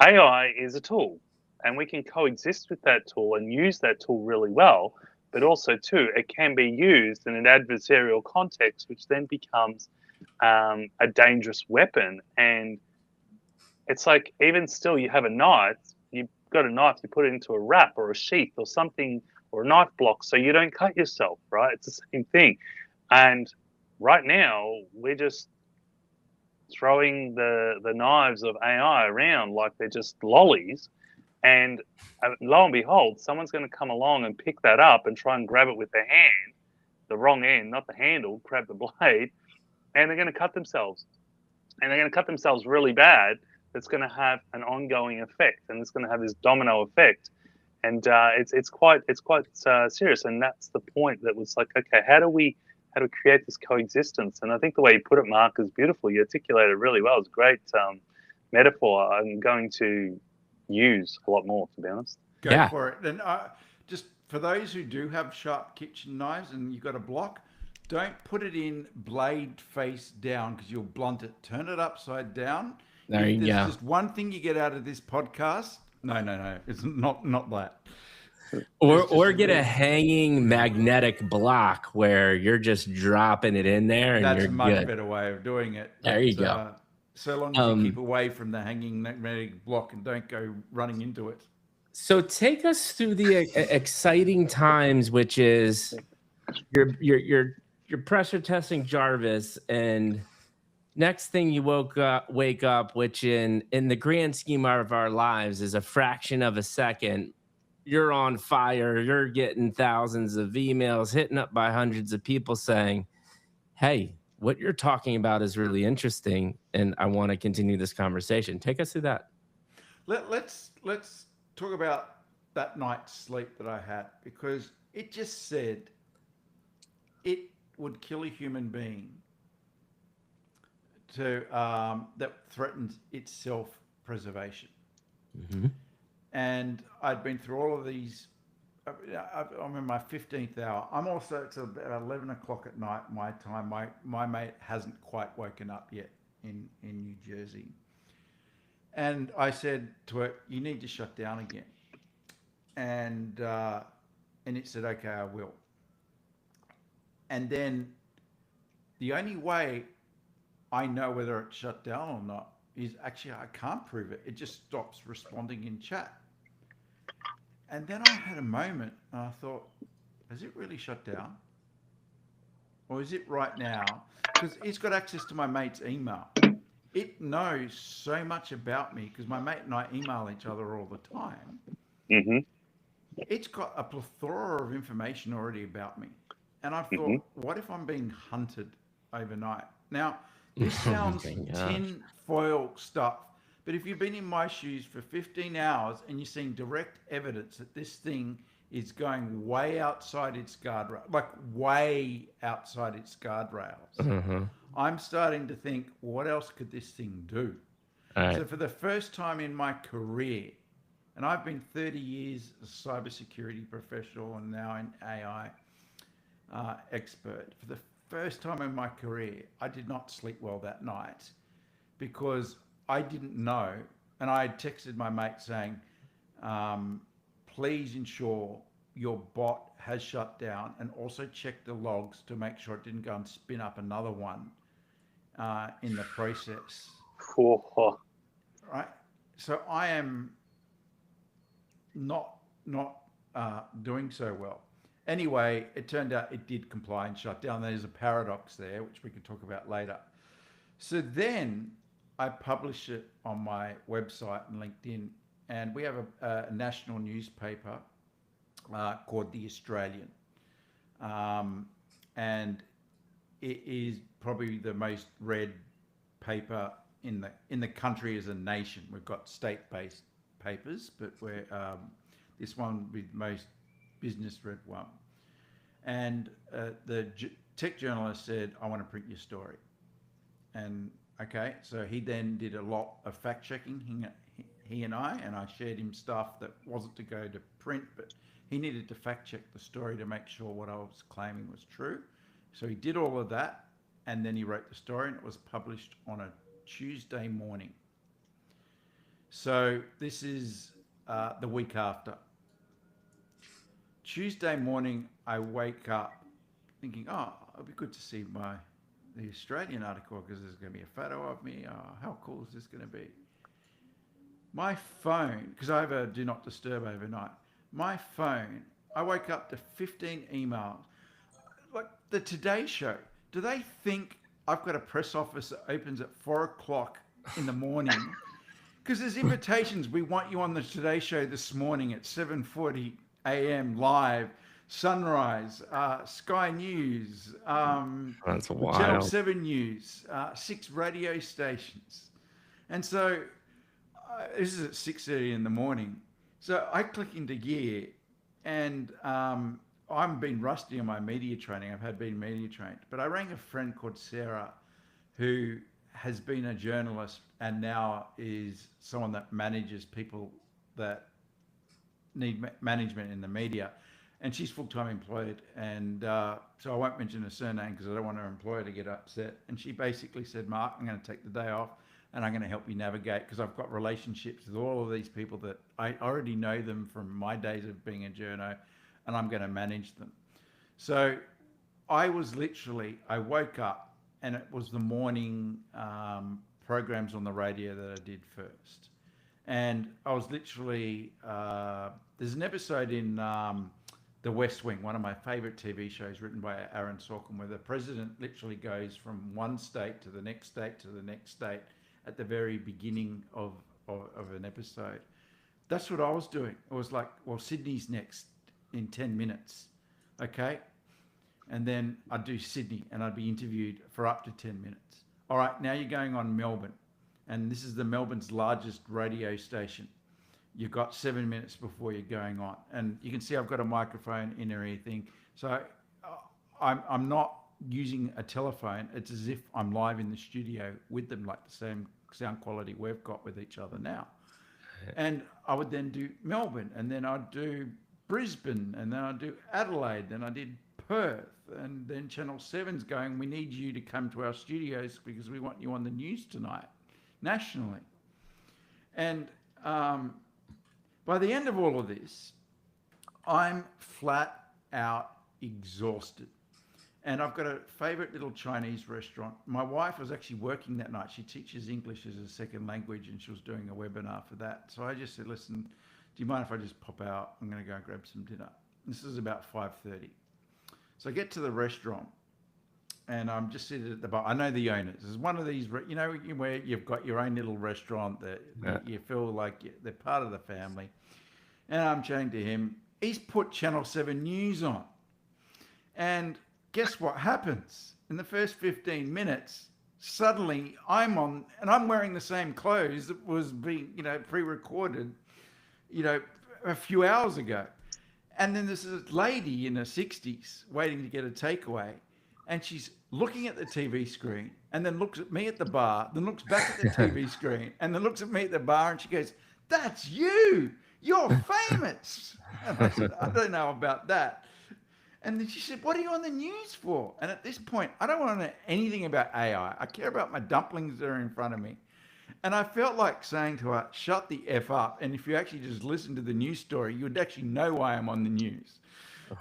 AI is a tool, and we can coexist with that tool and use that tool really well. But also, too, it can be used in an adversarial context, which then becomes a dangerous weapon. And it's like, even still, you have a knife. You've got a knife. You put it into a wrap or a sheath or something, or a knife block, so you don't cut yourself. Right? It's the same thing. And right now, we're just throwing the knives of AI around like they're just lollies. And lo and behold, someone's going to come along and pick that up and try and grab it with their hand, the wrong end, not the handle, grab the blade, and they're going to cut themselves. And they're going to cut themselves really bad. That's going to have an ongoing effect, and it's going to have this domino effect. And it's quite serious. And that's the point. That was like, okay, how do we create this coexistence? And I think the way you put it, Mark, is beautiful. You articulated it really well. It's a great metaphor. I'm going to use a lot more, to be honest. Go yeah. for it. And just for those who do have sharp kitchen knives and you've got a block, don't put it in blade face down because you'll blunt it. Turn it upside down. There If you there's go. just one thing you get out of this podcast, no, it's not that. Or There's just or a get a little. hanging magnetic block where you're just dropping it in there and That's you're a much good. better way of doing it. There you But go. so long as you keep Um, away from the hanging magnetic block and don't go running into it. so take us through the exciting times, which is you're pressure testing Jarvis, and next thing you wake up, which in the grand scheme of our lives is a fraction of a second. You're on fire. You're getting thousands of emails, hitting up by hundreds of people saying, "Hey, what you're talking about is really interesting, and I want to continue this conversation." Take us through that. Let's talk about that night's sleep that I had, because it just said it would kill a human being to that threatens its self preservation. Hmm. And I'd been through all of these. I'm in my 15th hour. I'm also, it's about 11 o'clock at night, my time. My mate hasn't quite woken up yet in New Jersey. And I said to it, "You need to shut down again." And it said, "Okay, I will." And then the only way I know whether it's shut down or not is actually I can't prove it. It just stops responding in chat. And then I had a moment and I thought, has it really shut down? Or is it right now? Because it's got access to my mate's email. It knows so much about me because my mate and I email each other all the time. Hmm. It's got a plethora of information already about me. And I Hmm. thought, what if I'm being hunted overnight? Now, this Oh sounds my gosh. tin foil stuff, but if you've been in my shoes for 15 hours and you're seeing direct evidence that this thing is going way outside its guardrail, like way outside its guardrails, Uh-huh. I'm starting to think, what else could this thing do? All right. So for the first time in my career, and I've been 30 years a cybersecurity professional and now an AI expert. For the first time in my career, I did not sleep well that night because I didn't know. And I had texted my mate saying, please ensure your bot has shut down, and also check the logs to make sure it didn't go and spin up another one in the process. Oh, Right. So I am not doing so well. Anyway, it turned out it did comply and shut down. There's a paradox there, which we can talk about later. So then I publish it on my website and LinkedIn, and we have a national newspaper called The Australian, and it is probably the most read paper in the country as a nation. We've got state-based papers, but we're this one with most business read one. And the tech journalist said, "I want to print your story." And okay, so he then did a lot of fact checking. He and I shared him stuff that wasn't to go to print, but he needed to fact check the story to make sure what I was claiming was true. So he did all of that, and then he wrote the story, and it was published on a Tuesday morning. So this is the week after. Tuesday morning, I wake up thinking, oh, it'll be good to see the Australian article because there's going to be a photo of me. Oh, how cool is this going to be? My phone, because I have a do not disturb overnight, my phone, I woke up to 15 emails. Like the Today Show, do they think I've got a press office that opens at 4 o'clock in the morning? Because there's invitations. We want you on the Today Show this morning at 7:40 a.m. live, Sunrise, Sky News, That's Channel wild. 7 News, 6 radio stations. And so this is at 6:30 in the morning. So I click into gear, and I've been rusty on my media training. I've been media trained, but I rang a friend called Sarah, who has been a journalist and now is someone that manages people that need management in the media, and she's full-time employed, and so I won't mention her surname because I don't want her employer to get upset. And she basically said, Mark, I'm going to take the day off and I'm going to help you navigate, because I've got relationships with all of these people that I already know them from my days of being a journo, and I'm going to manage them. So I woke up, and it was the morning programs on the radio that I did first. And I was literally, there's an episode in The West Wing, one of my favorite TV shows written by Aaron Sorkin, where the president literally goes from one state to the next state to the next state at the very beginning of an episode. That's what I was doing. It was like, well, Sydney's next in 10 minutes, okay? And then I'd do Sydney, and I'd be interviewed for up to 10 minutes. All right, now you're going on Melbourne, and this is Melbourne's largest radio station. You've got 7 minutes before you're going on, and you can see I've got a microphone in everything. So I'm not using a telephone. It's as if I'm live in the studio with them, like the same sound quality we've got with each other now. And I would then do Melbourne, and then I'd do Brisbane, and then I'd do Adelaide, then I did Perth, and then Channel 7's going, we need you to come to our studios because we want you on the news tonight, nationally. And by the end of all of this, I'm flat out exhausted. And I've got a favorite little Chinese restaurant. My wife was actually working that night. She teaches English as a second language, and she was doing a webinar for that. So I just said, listen, do you mind if I just pop out? I'm going to go and grab some dinner. This is about 5:30. So I get to the restaurant, and I'm just sitting at the bar. I know the owners. It's one of these, you know, where you've got your own little restaurant that you feel like they're part of the family. And I'm chatting to him. He's put Channel 7 News on. And guess what happens? In the first 15 minutes, suddenly I'm on, and I'm wearing the same clothes that was being, pre-recorded, a few hours ago. And then there's this lady in her 60s waiting to get a takeaway, and she's looking at the TV screen, and then looks at me at the bar, then looks back at the TV screen, and then looks at me at the bar, and she goes, "That's you! You're famous!" And I said, "I don't know about that." And then she said, "What are you on the news for?" And at this point, I don't want to know anything about AI. I care about my dumplings that are in front of me. And I felt like saying to her, shut the F up. And if you actually just listen to the news story, you would actually know why I'm on the news.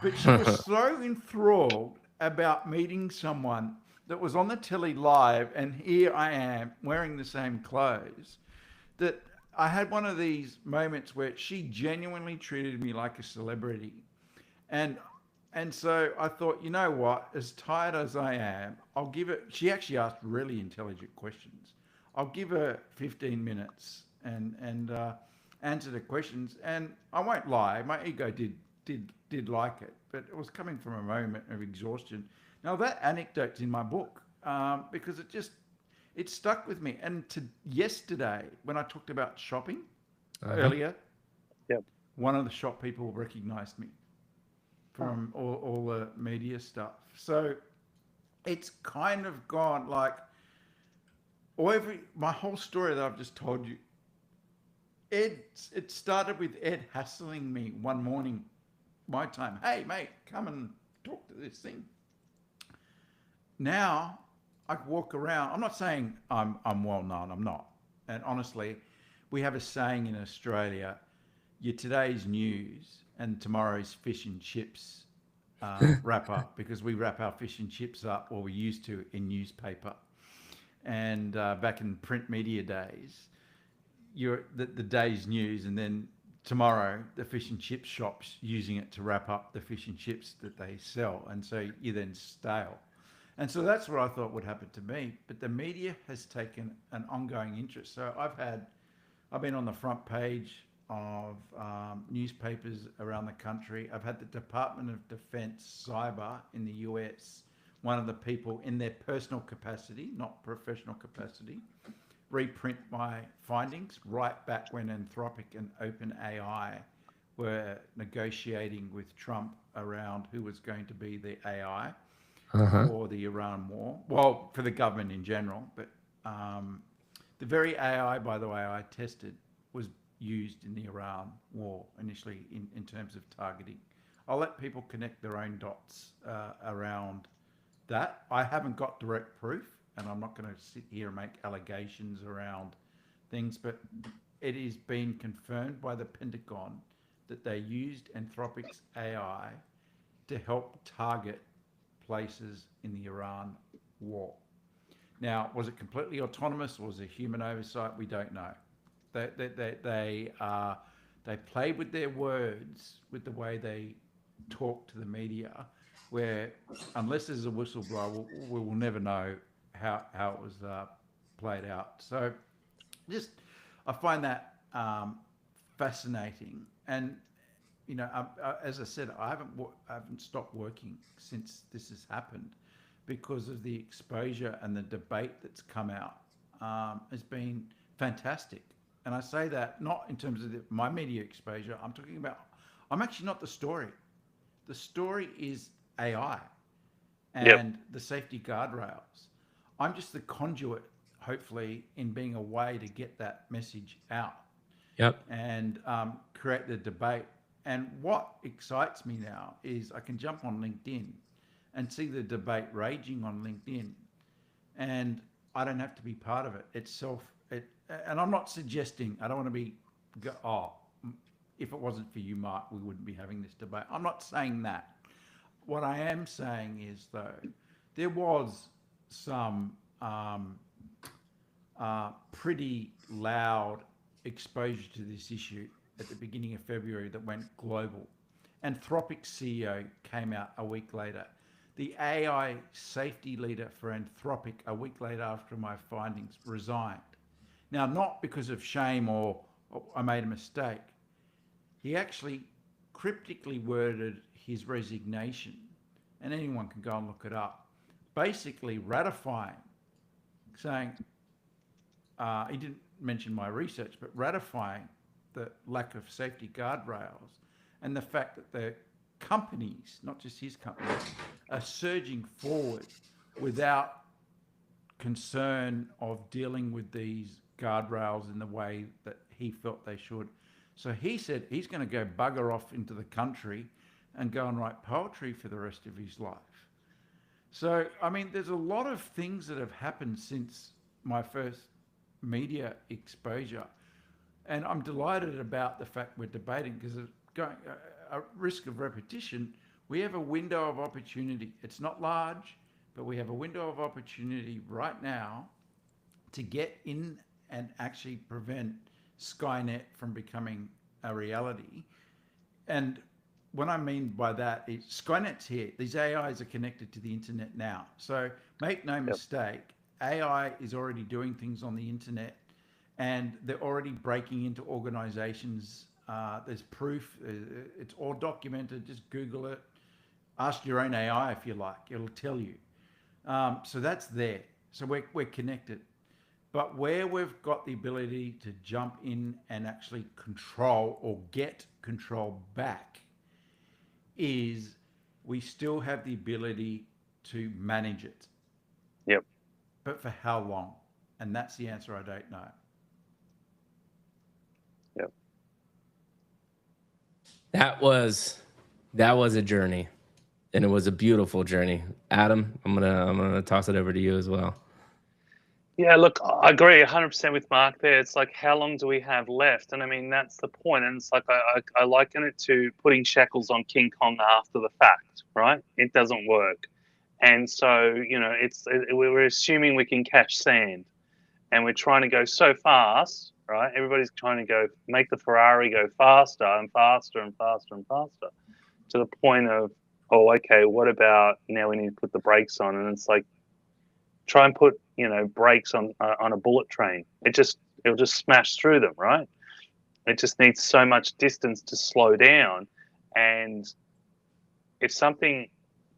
But she was so enthralled about meeting someone that was on the telly live, and here I am wearing the same clothes, that I had one of these moments where she genuinely treated me like a celebrity. And so I thought, you know what? As tired as I am, I'll give it. She actually asked really intelligent questions. I'll give her 15 minutes and answer the questions. And I won't lie, my ego did like it, but it was coming from a moment of exhaustion. Now that anecdote's in my book because it stuck with me. And to yesterday, when I talked about shopping Uh-huh. earlier, Yep. one of the shop people recognised me from all the media stuff. So it's kind of gone like my whole story that I've just told you. It started with Ed hassling me one morning, my time. Hey mate, come and talk to this thing. Now I walk around. I'm not saying I'm well known. I'm not. And honestly, we have a saying in Australia: "Your today's news and tomorrow's fish and chips wrap up," because we wrap our fish and chips up, or we used to, in newspaper. And back in print media days, you're the day's news, and then tomorrow the fish and chip shops using it to wrap up the fish and chips that they sell, and so you then stale. And so that's what I thought would happen to me. But the media has taken an ongoing interest. So I've been on the front page of newspapers around the country. I've had the Department of Defense Cyber in the US, one of the people in their personal capacity, not professional capacity, reprint my findings right back when Anthropic and OpenAI were negotiating with Trump around who was going to be the AI Uh-huh. for the Iran war. Well, for the government in general, but the very AI, by the way, I tested was used in the Iran war initially in terms of targeting. I'll let people connect their own dots around that. I haven't got direct proof, and I'm not going to sit here and make allegations around things, but it is being confirmed by the Pentagon that they used Anthropic's AI to help target places in the Iran war. Now, was it completely autonomous or was it human oversight? We don't know. They played with their words with the way they talk to the media, where unless there's a whistleblower, we will never know how it was played out. So just I find that fascinating. And as I said, I haven't stopped working since this has happened because of the exposure and the debate that's come out has been fantastic. And I say that not in terms of my media exposure. I'm talking about I'm actually not the story. The story is AI Yep. and the safety guardrails. I'm just the conduit, hopefully, in being a way to get that message out Yep. and create the debate. And what excites me now is I can jump on LinkedIn and see the debate raging on LinkedIn, and I don't have to be part of it. And I'm not suggesting I don't want to be. Oh, if it wasn't for you, Mark, we wouldn't be having this debate. I'm not saying that. What I am saying is, though, there was some pretty loud exposure to this issue at the beginning of February that went global. Anthropic CEO came out a week later. The AI safety leader for Anthropic, a week later after my findings, resigned. Now, not because of shame or I made a mistake. He actually cryptically worded his resignation, and anyone can go and look it up, basically ratifying, saying, he didn't mention my research, but ratifying the lack of safety guardrails and the fact that the companies, not just his company, are surging forward without concern of dealing with these guardrails in the way that he felt they should. So he said he's going to go bugger off into the country and go and write poetry for the rest of his life. So, I mean, there's a lot of things that have happened since my first media exposure. And I'm delighted about the fact we're debating because it's going a risk of repetition. We have a window of opportunity. It's not large, but we have a window of opportunity right now to get in and actually prevent Skynet from becoming a reality. And what I mean by that is Skynet's here. These AIs are connected to the internet now. So make no Yep. mistake, AI is already doing things on the internet and they're already breaking into organizations. There's proof. It's all documented. Just Google it. Ask your own AI if you like. It'll tell you. So that's there. So we're connected. But where we've got the ability to jump in and actually control or get control back is we still have the ability to manage it. Yep. But for how long? And that's the answer I don't know. Yep. That was a journey, and it was a beautiful journey. Adam, I'm gonna toss it over to you as well. Yeah, look, I agree 100% with Mark there. It's like, how long do we have left? And I mean, that's the point. And it's like, I liken it to putting shackles on King Kong after the fact, right? It doesn't work. And so, you know, we're assuming we can catch sand and we're trying to go so fast, right? Everybody's trying to make the Ferrari go faster and faster and faster and faster to the point of, oh, okay, what about now we need to put the brakes on? And it's like, try and put, you know, brakes on a bullet train. It'll just smash through them, right? It just needs so much distance to slow down. And if something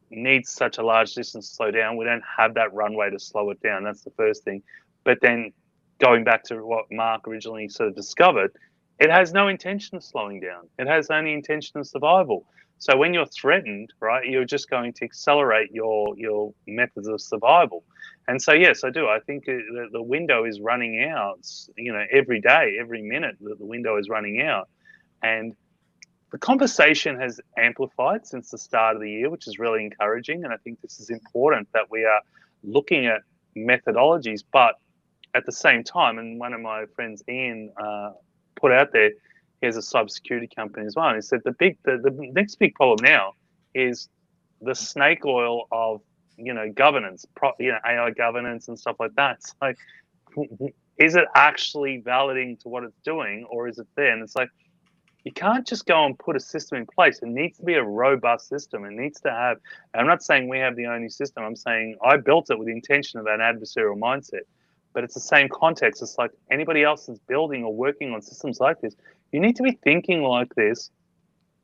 needs such a large distance to slow down, we don't have that runway to slow it down. That's the first thing. But then going back to what Mark originally sort of discovered, it has no intention of slowing down. It has only intention of survival. So when you're threatened, right, you're just going to accelerate your methods of survival. And so, yes, I do. I think the window is running out, you know, every day, every minute, the window is running out. And the conversation has amplified since the start of the year, which is really encouraging. And I think this is important that we are looking at methodologies, but at the same time, and one of my friends, Ian, put out there, he has a cybersecurity company as well. And he said the next big problem now is the snake oil of, you know, governance, you know, AI governance and stuff like that. It's like, is it actually validating to what it's doing, or is it there? And it's like, you can't just go and put a system in place. It needs to be a robust system. It needs to have, and I'm not saying we have the only system. I'm saying I built it with the intention of an adversarial mindset. But it's the same context. It's like anybody else that's building or working on systems like this, you need to be thinking like this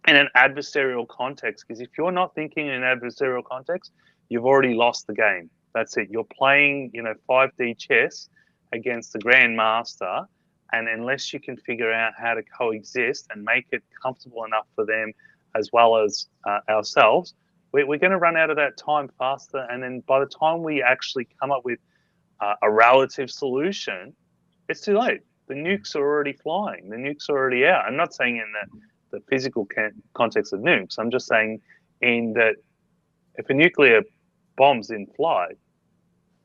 in an adversarial context. Because if you're not thinking in an adversarial context, you've already lost the game. That's it. You're playing, you know, 5D chess against the grandmaster. And unless you can figure out how to coexist and make it comfortable enough for them as well as ourselves, we're going to run out of that time faster. And then by the time we actually come up with a relative solution, it's too late. The nukes are already flying. The nukes are already out. I'm not saying in the physical context of nukes. I'm just saying in that if a nuclear bomb's in flight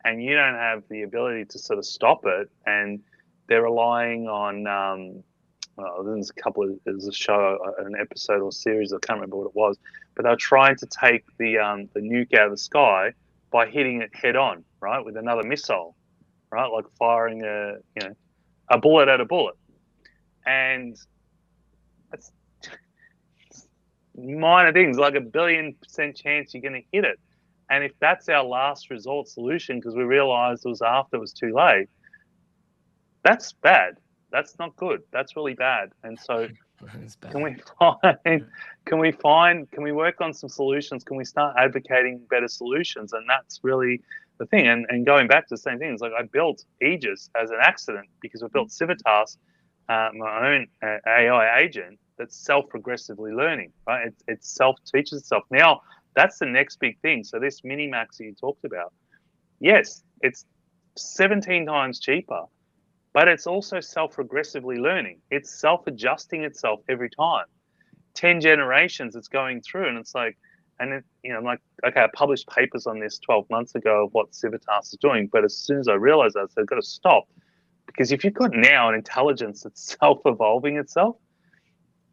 and you don't have the ability to sort of stop it, and they're relying on, there's a show, an episode or series, I can't remember what it was, but they're trying to take the nuke out of the sky by hitting it head on, right, with another missile, right, like firing a bullet at a bullet, and it's minor things like 1,000,000,000% chance you're going to hit it, and if that's our last resort solution because we realised it was after it was too late, that's bad. That's not good. That's really bad. And so, can we work on some solutions? Can we start advocating better solutions? And that's really the thing. And going back to the same thing, it's like I built Aegis as an accident because I built Civitas, my own AI agent that's self-regressively learning, right? It self-teaches itself. Now, that's the next big thing. So this Minimax that you talked about, yes, it's 17 times cheaper, but it's also self-regressively learning. It's self-adjusting itself every time. 10 generations it's going through, and it's like, and it, you know, I'm like, okay, I published papers on this 12 months ago of what Civitas is doing, but as soon as I realized that, I said, I've got to stop Because if you've got now an intelligence that's self-evolving itself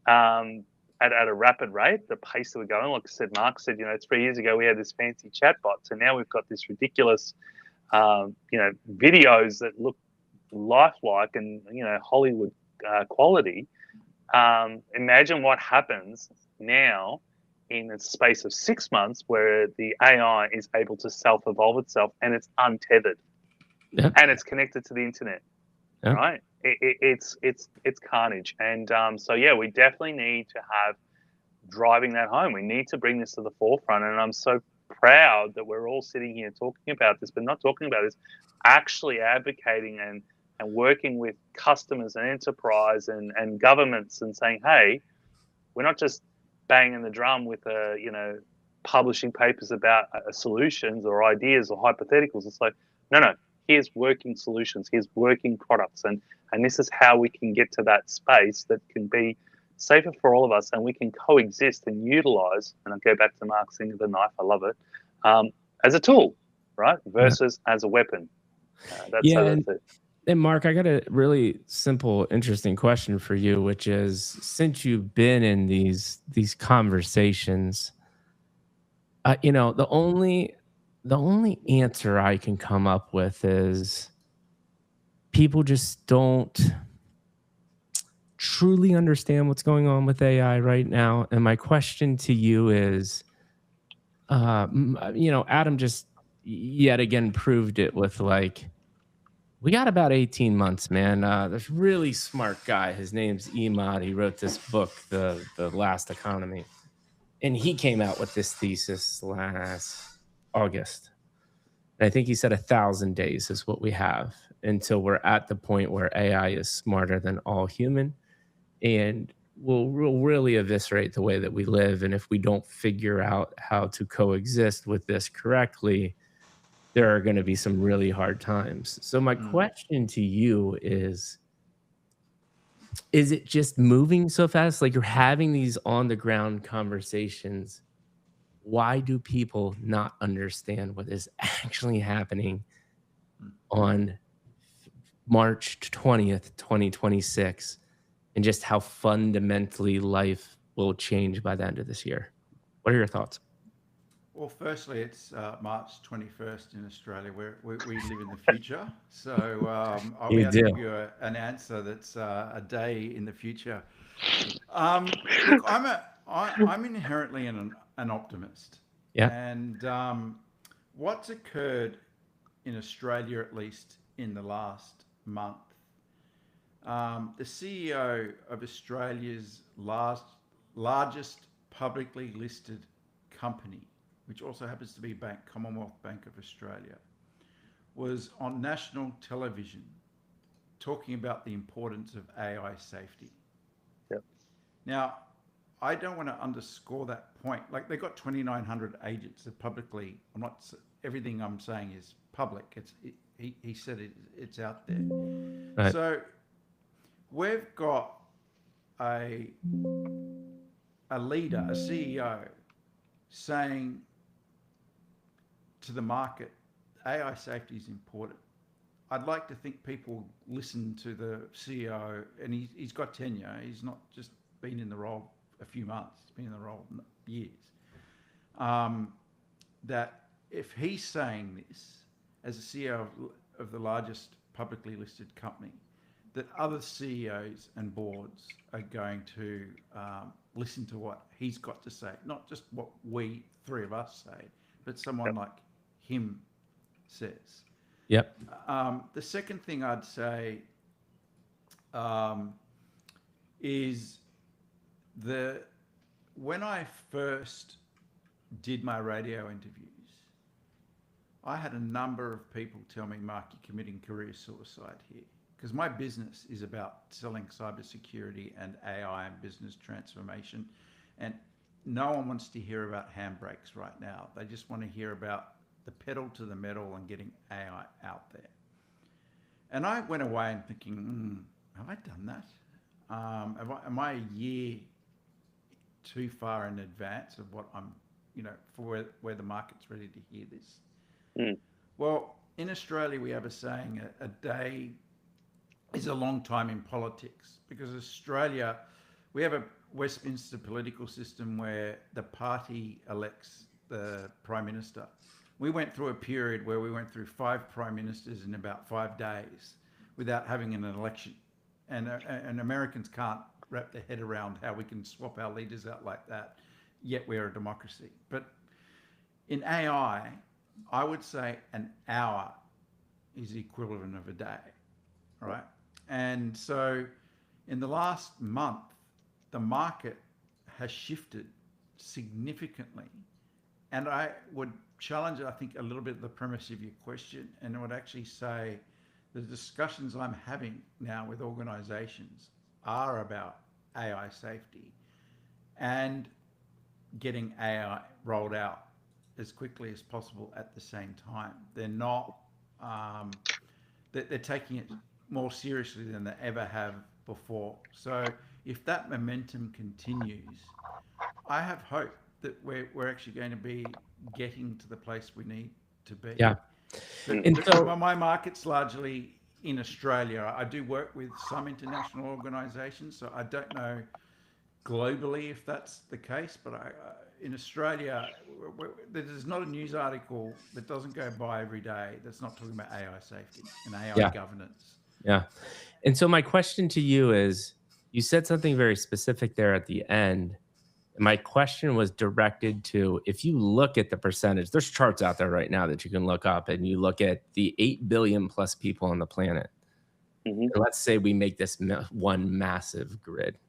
at a rapid rate, the pace that we're going, like I said, Mark said, 3 years ago we had this fancy chatbot, so now we've got this ridiculous, videos that look lifelike and Hollywood quality. Imagine what happens now in the space of 6 months where the AI is able to self-evolve itself and it's untethered and it's connected to the internet, right? It's carnage. And so, yeah, we definitely need to have driving that home. We need to bring this to the forefront. And I'm so proud that we're all sitting here talking about this, but not talking about this, actually advocating and working with customers and enterprise and governments and saying, hey, we're not just banging the drum with publishing papers about solutions or ideas or hypotheticals. It's like, no, here's working solutions, here's working products, and this is how we can get to that space that can be safer for all of us, and we can coexist and utilize, and I'll go back to Mark's thing of the knife, I love it, as a tool, right, versus as a weapon. That's it. And Mark, I got a really simple, interesting question for you, which is, since you've been in these conversations, the only answer I can come up with is people just don't truly understand what's going on with AI right now. And my question to you is, Adam just yet again proved it with, like, we got about 18 months, man. There's a really smart guy. His name's Emad. He wrote this book, The Last Economy. And he came out with this thesis last August. And I think he said 1,000 days is what we have until we're at the point where AI is smarter than all human and will really eviscerate the way that we live. And if we don't figure out how to coexist with this correctly, there are going to be some really hard times. So my question to you is it just moving so fast? Like, you're having these on the ground conversations. Why do people not understand what is actually happening on March 20th, 2026, and just how fundamentally life will change by the end of this year? What are your thoughts? Well, firstly, it's March 21st in Australia, where we live in the future. So I'll be able to give you an answer that's a day in the future. Look, I'm inherently an optimist. Yeah. And what's occurred in Australia, at least in the last month, the CEO of Australia's largest publicly listed company, which also happens to be Commonwealth Bank of Australia, was on national television talking about the importance of AI safety. Yep. Now, I don't want to underscore that point. Like, they've got 2,900 agents that publicly, everything I'm saying is public. He said it's out there. Right. So we've got a leader, a CEO, saying to the market, AI safety is important. I'd like to think people listen to the CEO, and he's got tenure. He's not just been in the role a few months, he's been in the role years. That if he's saying this as a CEO of the largest publicly listed company, that other CEOs and boards are going to listen to what he's got to say, not just what we three of us say, but someone like him says. Yep. The second thing I'd say is when I first did my radio interviews, I had a number of people tell me, Mark, you're committing career suicide here. Because my business is about selling cybersecurity and AI and business transformation. And no one wants to hear about handbrakes right now. They just want to hear about the pedal to the metal and getting AI out there. And I went away and thinking, have I done that? Am I a year too far in advance of what I'm, for where the market's ready to hear this? Well, in Australia, we have a saying, a day is a long time in politics, because Australia, we have a Westminster political system where the party elects the Prime Minister. We went through a period where we went through 5 Prime Ministers in about 5 days without having an election. And Americans can't wrap their head around how we can swap our leaders out like that, yet we're a democracy. But in I would say an hour is the equivalent of a day, right? And so in the last month, the market has shifted significantly. And I would challenge, I think, a little bit the premise of your question, and I would actually say the discussions I'm having now with organizations are about AI safety and getting AI rolled out as quickly as possible at the same time. They're not, they're taking it more seriously than they ever have before. So if that momentum continues, I have hope that we're actually going to be getting to the place we need to be. Yeah. And But so, my market's largely in Australia. I do work with some international organisations, so I don't know globally if that's the case. But in Australia, there's not a news article that doesn't go by every day that's not talking about AI safety and AI yeah, governance. yeah. And so my question to you is, you said something very specific there at the end. My question was directed to, if you look at the percentage, there's charts out there right now that you can look up, and you look at the 8 billion plus people on the planet. Mhm. And let's say we make this one massive grid.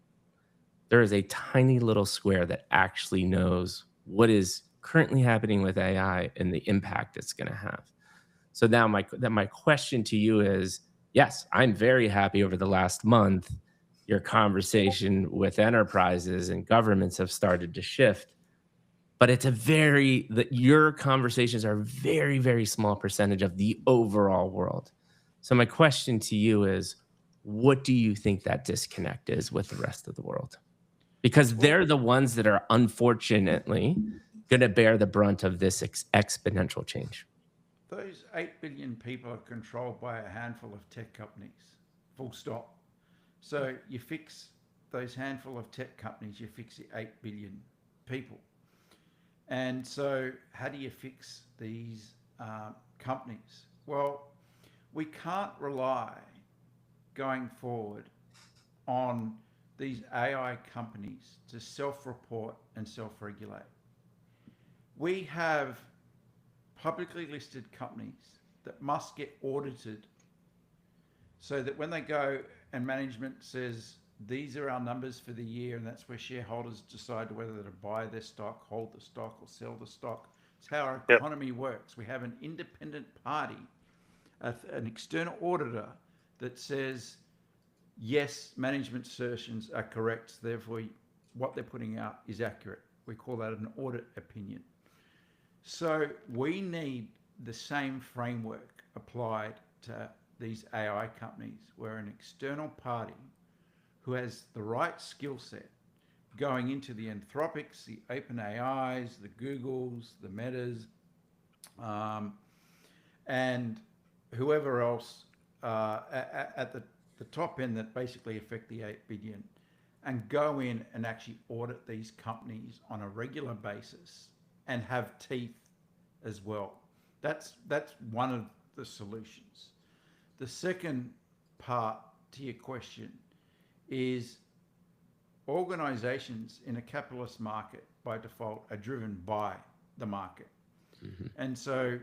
There is a tiny little square that actually knows what is currently happening with AI and the impact it's going to have. So now my question to you is, yes, I'm very happy over the last month your conversation with enterprises and governments have started to shift, but it's a very that your conversations are a very, very small percentage of the overall world. So my question to you is, what do you think that disconnect is with the rest of the world? Because Well, they're the ones that are unfortunately going to bear the brunt of this exponential change. those 8 billion people are controlled by a handful of tech companies, full stop. So you fix those handful of tech companies, you fix the 8 billion people. And so, how do you fix these companies? Well, we can't rely going forward on these AI companies to self report and self regulate. We have publicly listed companies that must get audited so that when they go and management says, these are our numbers for the year, and that's where shareholders decide whether to buy their stock, hold the stock, or sell the stock. It's how our Yep. economy works. We have an independent party, an external auditor that says, yes, management assertions are correct, therefore what they're putting out is accurate. We call that an audit opinion. So we need the same framework applied to these AI companies, where an external party who has the right skill set going into the Anthropics, the OpenAIs, the Googles, the Metas, and whoever else at the top end that basically affect the 8 billion, and go in and actually audit these companies on a regular basis and have teeth as well. That's one of the solutions. The second part to your question is, organizations in a capitalist market by default are driven by the market. Mhm. And so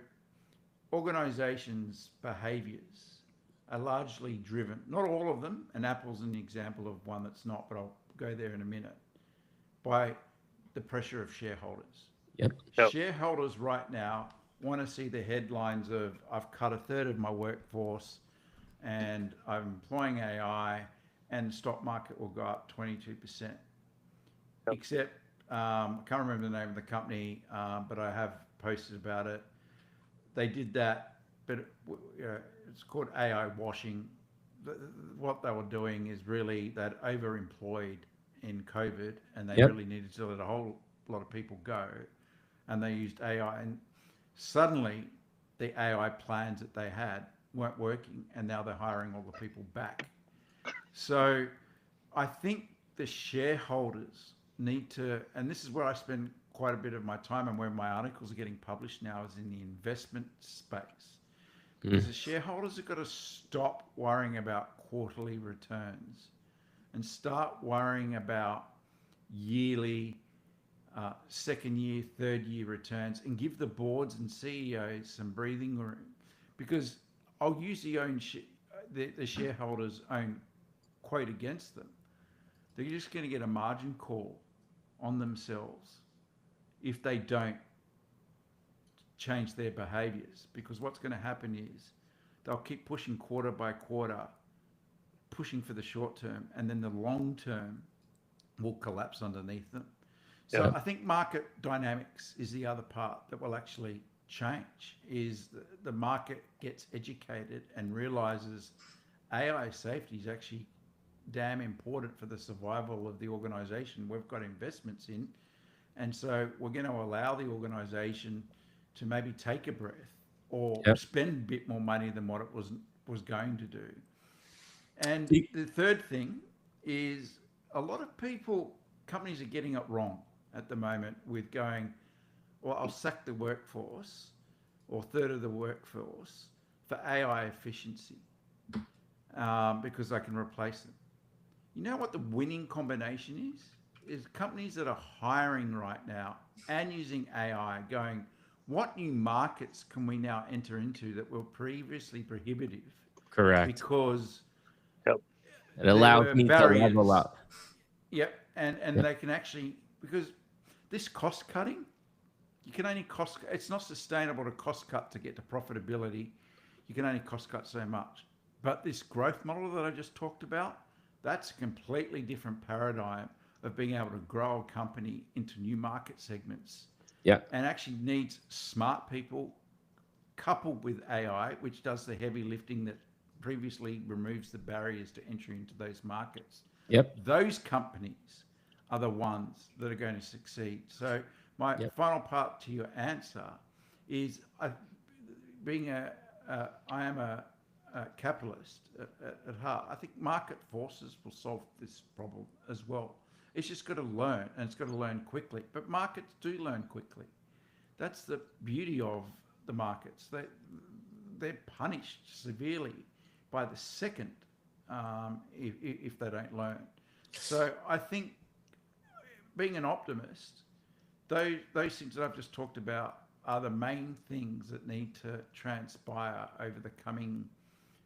organizations' behaviors are largely driven, not all of them, and Apple's an example of one that's not, but I'll go there in a minute, by the pressure of shareholders. Yep. Yep. Shareholders right now want to see the headlines of, I've cut a third of my workforce and I'm employing AI, and the stock market will go up 22%. Yep. Except, I can't remember the name of the company, but I have posted about it. They did that, but it's called AI washing. What they were doing is really that overemployed in COVID, and they Yep. really needed to let a whole lot of people go, and they used AI, and suddenly the AI plans that they had weren't working, and now they're hiring all the people back. So I think the shareholders need to, and this is where I spend quite a bit of my time and where my articles are getting published now, is in the investment space. Because the shareholders have got to stop worrying about quarterly returns and start worrying about yearly, second year, third year returns, and give the boards and CEOs some breathing room. Because I'll use the shareholders' own quote against them. They're just going to get a margin call on themselves if they don't change their behaviors. Because what's going to happen is they'll keep pushing quarter by quarter, pushing for the short term, and then the long term will collapse underneath them. So Yeah. I think market dynamics is the other part that will actually change, is the market gets educated and realizes AI safety is actually damn important for the survival of the organization we've got investments in. And so we're going to allow the organization to maybe take a breath or Yep. spend a bit more money than what it was going to do. And You- the third thing is a lot of companies are getting it wrong at the moment with going, well, I'll sack the workforce or third of the workforce for AI efficiency because I can replace them. You know what the winning combination is? Is companies that are hiring right now and using AI going, what new markets can we now enter into that were previously prohibitive? Correct. Because Yep. It allows were me to level barriers. up. Yep, and Yep. they can actually, because this cost cutting, you can only it's not sustainable to cost cut to get to profitability. You can only cost cut so much. But this growth model that I just talked about, that's a completely different paradigm of being able to grow a company into new market segments. Yeah. And actually needs smart people coupled with AI, which does the heavy lifting that previously removes the barriers to entry into those markets. Yep. Those companies are the ones that are going to succeed. So my final part to your answer is, I am a capitalist at heart. I think market forces will solve this problem as well. It's just got to learn, and it's got to learn quickly. But markets do learn quickly. That's the beauty of the markets. They're punished severely by the second if they don't learn. So I think, being an optimist, those things that I've just talked about are the main things that need to transpire over the coming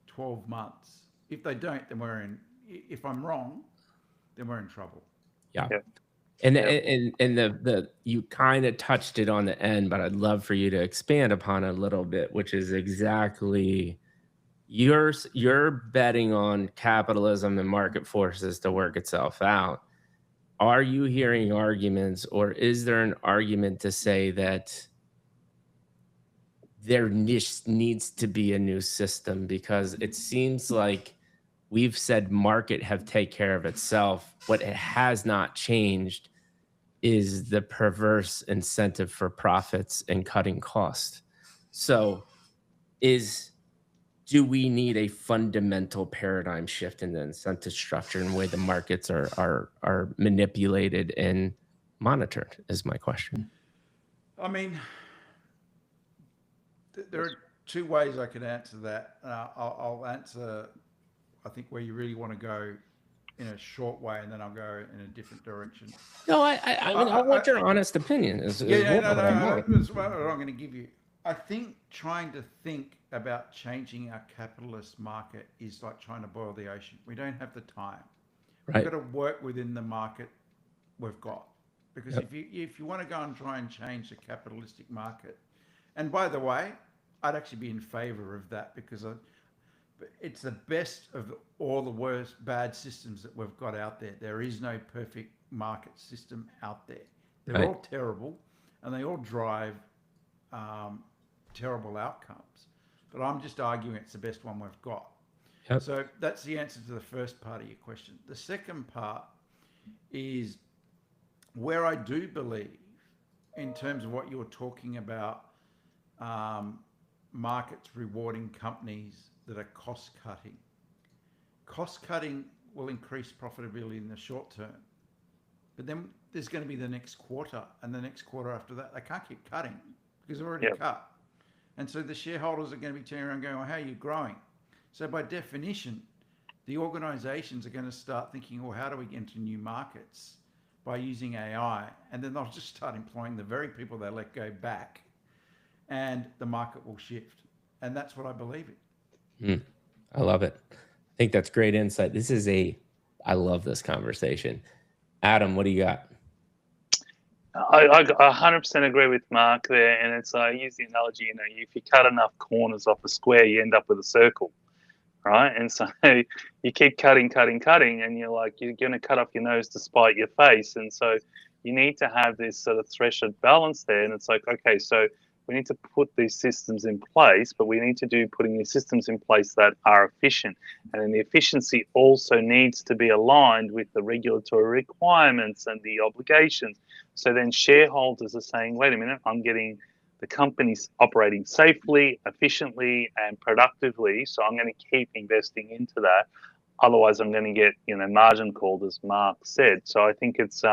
12 months. If they don't, then if I'm wrong, then we're in trouble. Yeah. Yeah. And Yeah. and the you kind of touched it on the end, but I'd love for you to expand upon it a little bit, which is exactly you're betting on capitalism and market forces to work itself out. Are you hearing arguments, or is there an argument to say that there needs to be a new system? Because it seems like we've said market have take care of itself. What it has not changed is the perverse incentive for profits and cutting cost. So do we need a fundamental paradigm shift in the incentive structure and the way the markets are manipulated and monitored, is my question. I mean, there are two ways I could answer that. I'll answer, I think, where you really want to go in a short way, and then I'll go in a different direction. No, I mean, I want your honest opinion. Is Yeah, what no, I want. that's what I'm going to give you. I think trying to think about changing our capitalist market is like trying to boil the ocean. We don't have the time. We've Right. got to work within the market we've got. Because Yep. if you want to go and try and change the capitalistic market, and by the way, I'd actually be in favor of that, because it's the best of all the worst bad systems that we've got out there. There is no perfect market system out there. They're Right. all terrible, and they all drive terrible outcomes. But I'm just arguing it's the best one we've got. Yep. So that's the answer to the first part of your question. The second part is where I do believe, in terms of what you're talking about, markets rewarding companies that are cost cutting. Cost cutting will increase profitability in the short term, but then there's going to be the next quarter and the next quarter after that. They can't keep cutting because they're already cut. And so the shareholders are going to be turning around going, well, how are you growing? So by definition, the organizations are going to start thinking, well, how do we get into new markets by using AI? And then they'll just start employing the very people they let go back, and the market will shift. And that's what I believe in. I love it. I think that's great insight. I love this conversation. Adam, what do you got? I 100% agree with Mark there, and it's I use the analogy, if you cut enough corners off a square, you end up with a circle, right? And so you keep cutting, and you're going to cut off your nose to spite your face, and so you need to have this sort of threshold balance there, and it's like, okay, so we need to put these systems in place, but we need to putting these systems in place that are efficient. And then the efficiency also needs to be aligned with the regulatory requirements and the obligations. So then shareholders are saying, wait a minute, I'm getting the company's operating safely, efficiently, and productively. So I'm going to keep investing into that. Otherwise, I'm going to get margin called, as Mark said. So I think it's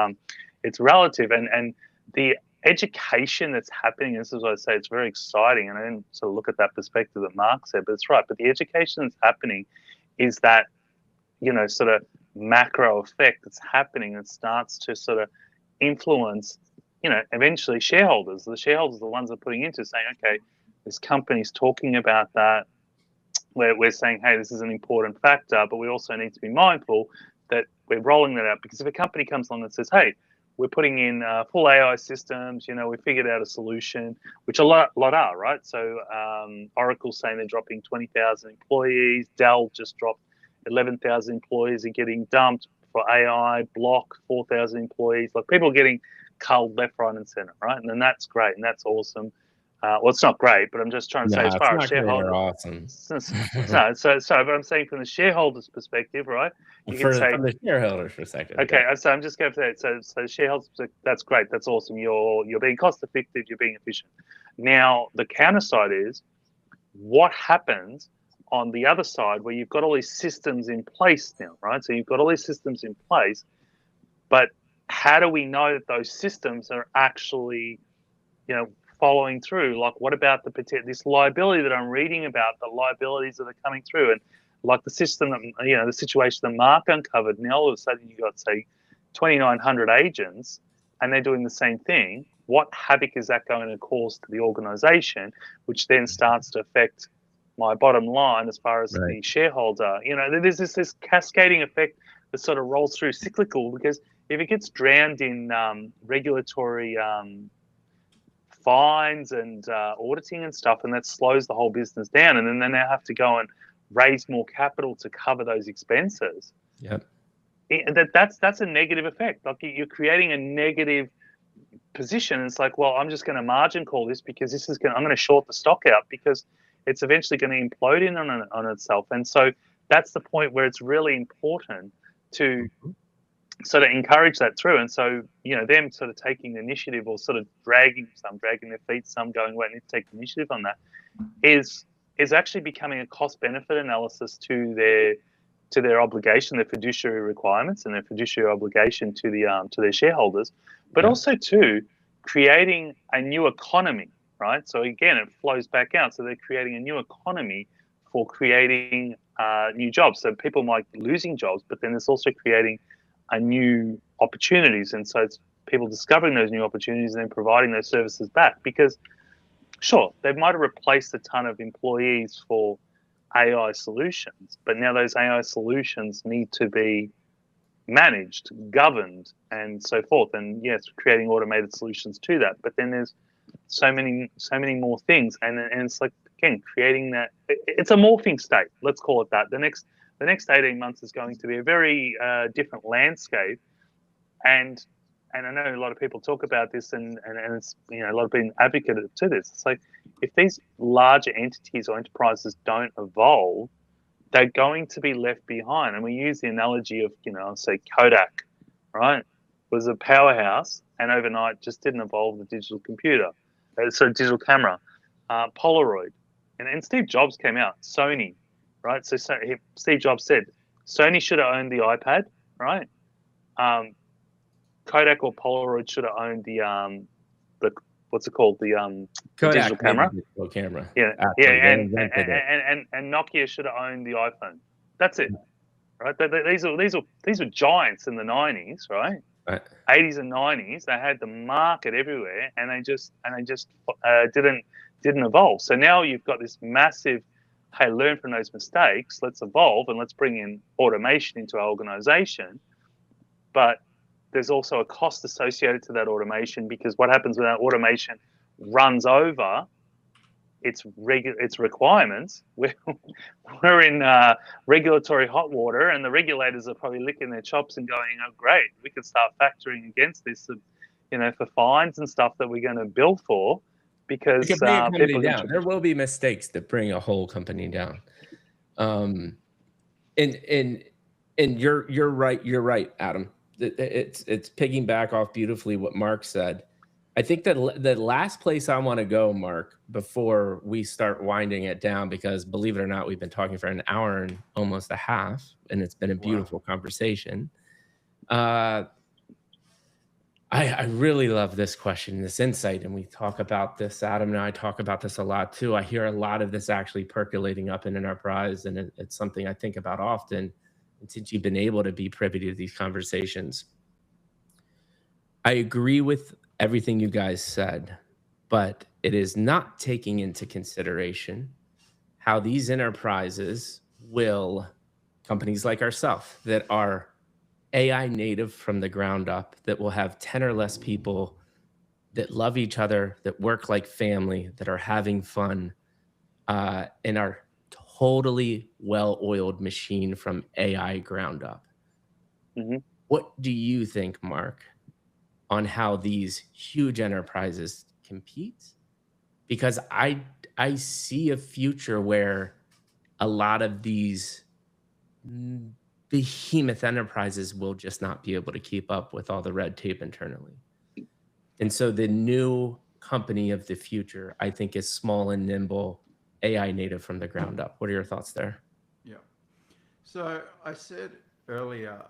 relative, and the education that's happening, this is what I say, it's very exciting, and I didn't sort of look at that perspective that Mark said, but it's right. But the education that's happening is that sort of macro effect that's happening that starts to sort of influence eventually shareholders. The shareholders are the ones that are putting into saying, okay, this company's talking about that. We're saying, hey, this is an important factor, but we also need to be mindful that we're rolling that out, because if a company comes along and says, hey, we're putting in full AI systems, we figured out a solution, which a lot are, right? So Oracle's saying they're dropping 20,000 employees. Dell just dropped 11,000 employees are getting dumped for AI. Block, 4,000 employees. Like, people are getting culled left, right, and center, right? And then that's great, and that's awesome. Well, it's not great, but I'm just trying to say, as far as shareholders, awesome. no, but I'm saying from the shareholders' perspective, right? You can say from the shareholders' perspective. Okay, so I'm just going to say, so shareholders, that's great, that's awesome. You're being cost effective, you're being efficient. Now, the counter side is, what happens on the other side where you've got all these systems in place now, right? So you've got all these systems in place, but how do we know that those systems are actually, following through? Like, what about this liability that I'm reading about, the liabilities that are coming through, and like the system that, the situation that Mark uncovered. Now all of a sudden you got, say, 2,900 agents, and they're doing the same thing. What havoc is that going to cause to the organization, which then starts to affect my bottom line as far as the shareholder? There's this cascading effect that sort of rolls through, cyclical, because if it gets drowned in regulatory fines and auditing and stuff, and that slows the whole business down, and then they now have to go and raise more capital to cover those expenses. Yep. That's a negative effect. Like, you're creating a negative position. It's like, well, I'm just going to margin call this because I'm going to short the stock out because it's eventually going to implode in on itself. And so that's the point where it's really important to sort of encourage that through. And so, them sort of taking the initiative, or sort of dragging their feet, some going, wait, I need to take the initiative on that, is actually becoming a cost benefit analysis to their obligation, their fiduciary requirements, and their fiduciary obligation to their shareholders, but also to creating a new economy, right? So again, it flows back out. So they're creating a new economy for creating new jobs. So people might be losing jobs, but then there's also creating a new opportunities. And so it's people discovering those new opportunities and then providing those services back, because sure, they might have replaced a ton of employees for AI solutions, but now those AI solutions need to be managed, governed, and so forth. And yes, creating automated solutions to that. But then there's so many more things, and it's like, again, creating that. It's a morphing state. Let's call it that. The next 18 months is going to be a very different landscape, and I know a lot of people talk about this, and it's, a lot of people advocate to this. It's like, if these larger entities or enterprises don't evolve, they're going to be left behind. And we use the analogy of, say Kodak, right? Was a powerhouse, and overnight just didn't evolve the digital computer, so digital camera, Polaroid, and Steve Jobs came out, Sony, right? So Steve Jobs said Sony should have owned the iPad, right? Kodak or Polaroid should have owned the what's it called, the digital Kodak made camera. the digital camera. Yeah, yeah, Actually, they invented it. and Nokia should have owned the iPhone. That's it, right? These were giants in the 90s, right? Right. 80s and 90s. They had the market everywhere, and they just didn't evolve. So now you've got this massive, hey, learn from those mistakes. Let's evolve and let's bring in automation into our organization. But there's also a cost associated to that automation, because what happens when that automation runs over its requirements? We're in regulatory hot water, and the regulators are probably licking their chops and going, "Oh, great, we can start factoring against this, for fines and stuff that we're going to bill for." Because It can bring a company people down. There will be mistakes that bring a whole company down. And you're right, Adam. It's piggyback off beautifully what Mark said. I think that the last place I want to go, Mark, before we start winding it down, because believe it or not, we've been talking for an hour and almost a half, and it's been a beautiful conversation. I really love this question, this insight, and we talk about this. Adam and I talk about this a lot too. I hear a lot of this actually percolating up in enterprise, and it's something I think about often. And since you've been able to be privy to these conversations, I agree with everything you guys said, but it is not taking into consideration how these enterprises will, companies like ourselves that are AI native from the ground up, that will have 10 or less people that love each other, that work like family, that are having fun, and are totally well-oiled machine from AI ground up. Mm-hmm. What do you think, Mark, on how these huge enterprises compete? Because I see a future where a lot of these behemoth enterprises will just not be able to keep up with all the red tape internally. And so the new company of the future, I think, is small and nimble, AI native from the ground up. What are your thoughts there? Yeah. So I said earlier,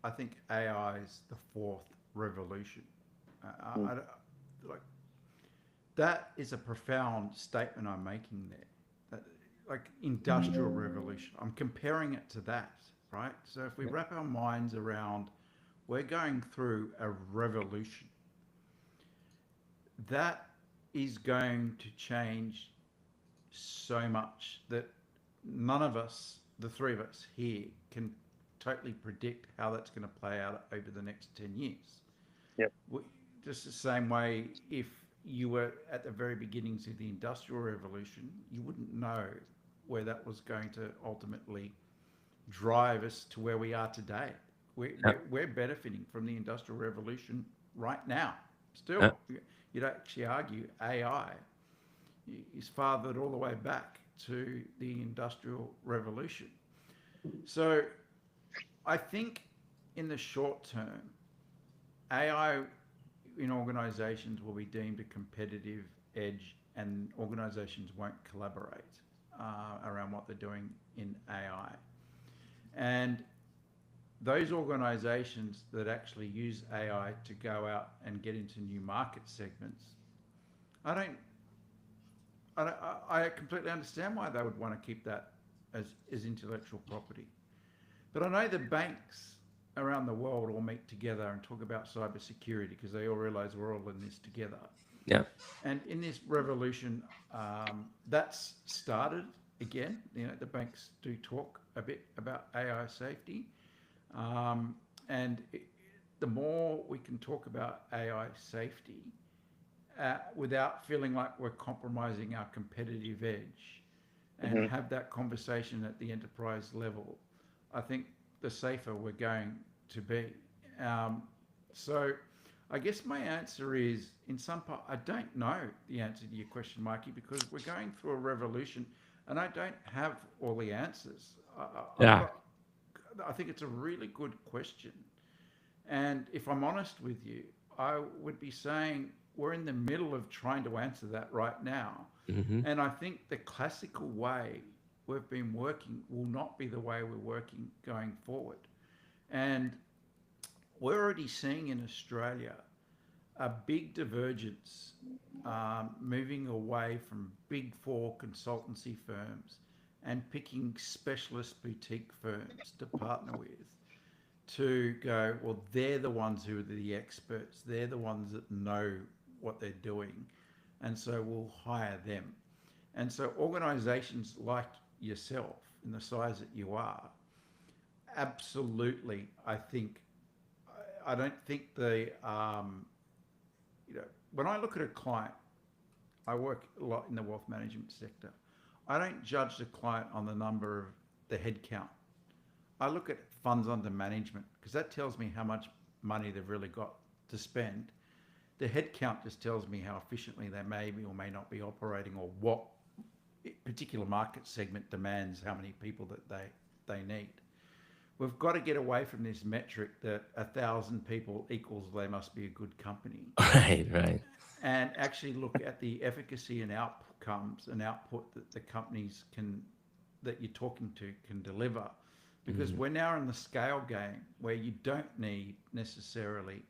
I think AI is the fourth revolution. That is a profound statement I'm making there. Like industrial revolution, I'm comparing it to that, right? So if we wrap our minds around, we're going through a revolution. That is going to change so much that none of us, the three of us here, can totally predict how that's going to play out over the next 10 years. Yep. Just the same way, if you were at the very beginnings of the Industrial Revolution, you wouldn't know where that was going to ultimately drive us to where we are today. We're benefiting from the Industrial Revolution right now. Still, you'd actually argue AI is fathered all the way back to the Industrial Revolution. So I think in the short term, AI in organizations will be deemed a competitive edge, and organizations won't collaborate around what they're doing in AI. And those organizations that actually use AI to go out and get into new market segments, I completely understand why they would want to keep that as intellectual property. But I know the banks around the world all meet together and talk about cybersecurity because they all realize we're all in this together. Yeah. And in this revolution, that's started again. The banks do talk a bit about AI safety. The more we can talk about AI safety without feeling like we're compromising our competitive edge and have that conversation at the enterprise level, I think the safer we're going to be. So I guess my answer is, in some part, I don't know the answer to your question, Mikey, because we're going through a revolution and I don't have all the answers. I think it's a really good question. And if I'm honest with you, I would be saying we're in the middle of trying to answer that right now. And I think the classical way we've been working will not be the way we're working going forward. And we're already seeing in Australia a big divergence, moving away from big four consultancy firms and picking specialist boutique firms to partner with, to go, well, they're the ones who are the experts, they're the ones that know what they're doing, and so we'll hire them. And so organizations like yourself, in the size that you are, absolutely, I don't think when I look at a client, I work a lot in the wealth management sector. I don't judge the client on the number of the head count. I look at funds under management because that tells me how much money they've really got to spend. The head count just tells me how efficiently they may be or may not be operating, or what particular market segment demands how many people that they need. We've got to get away from this metric that 1,000 people equals they must be a good company. Right. And actually look at the efficacy and outcomes and output that the companies that you're talking to can deliver. Because we're now in the scale game where you don't need necessarily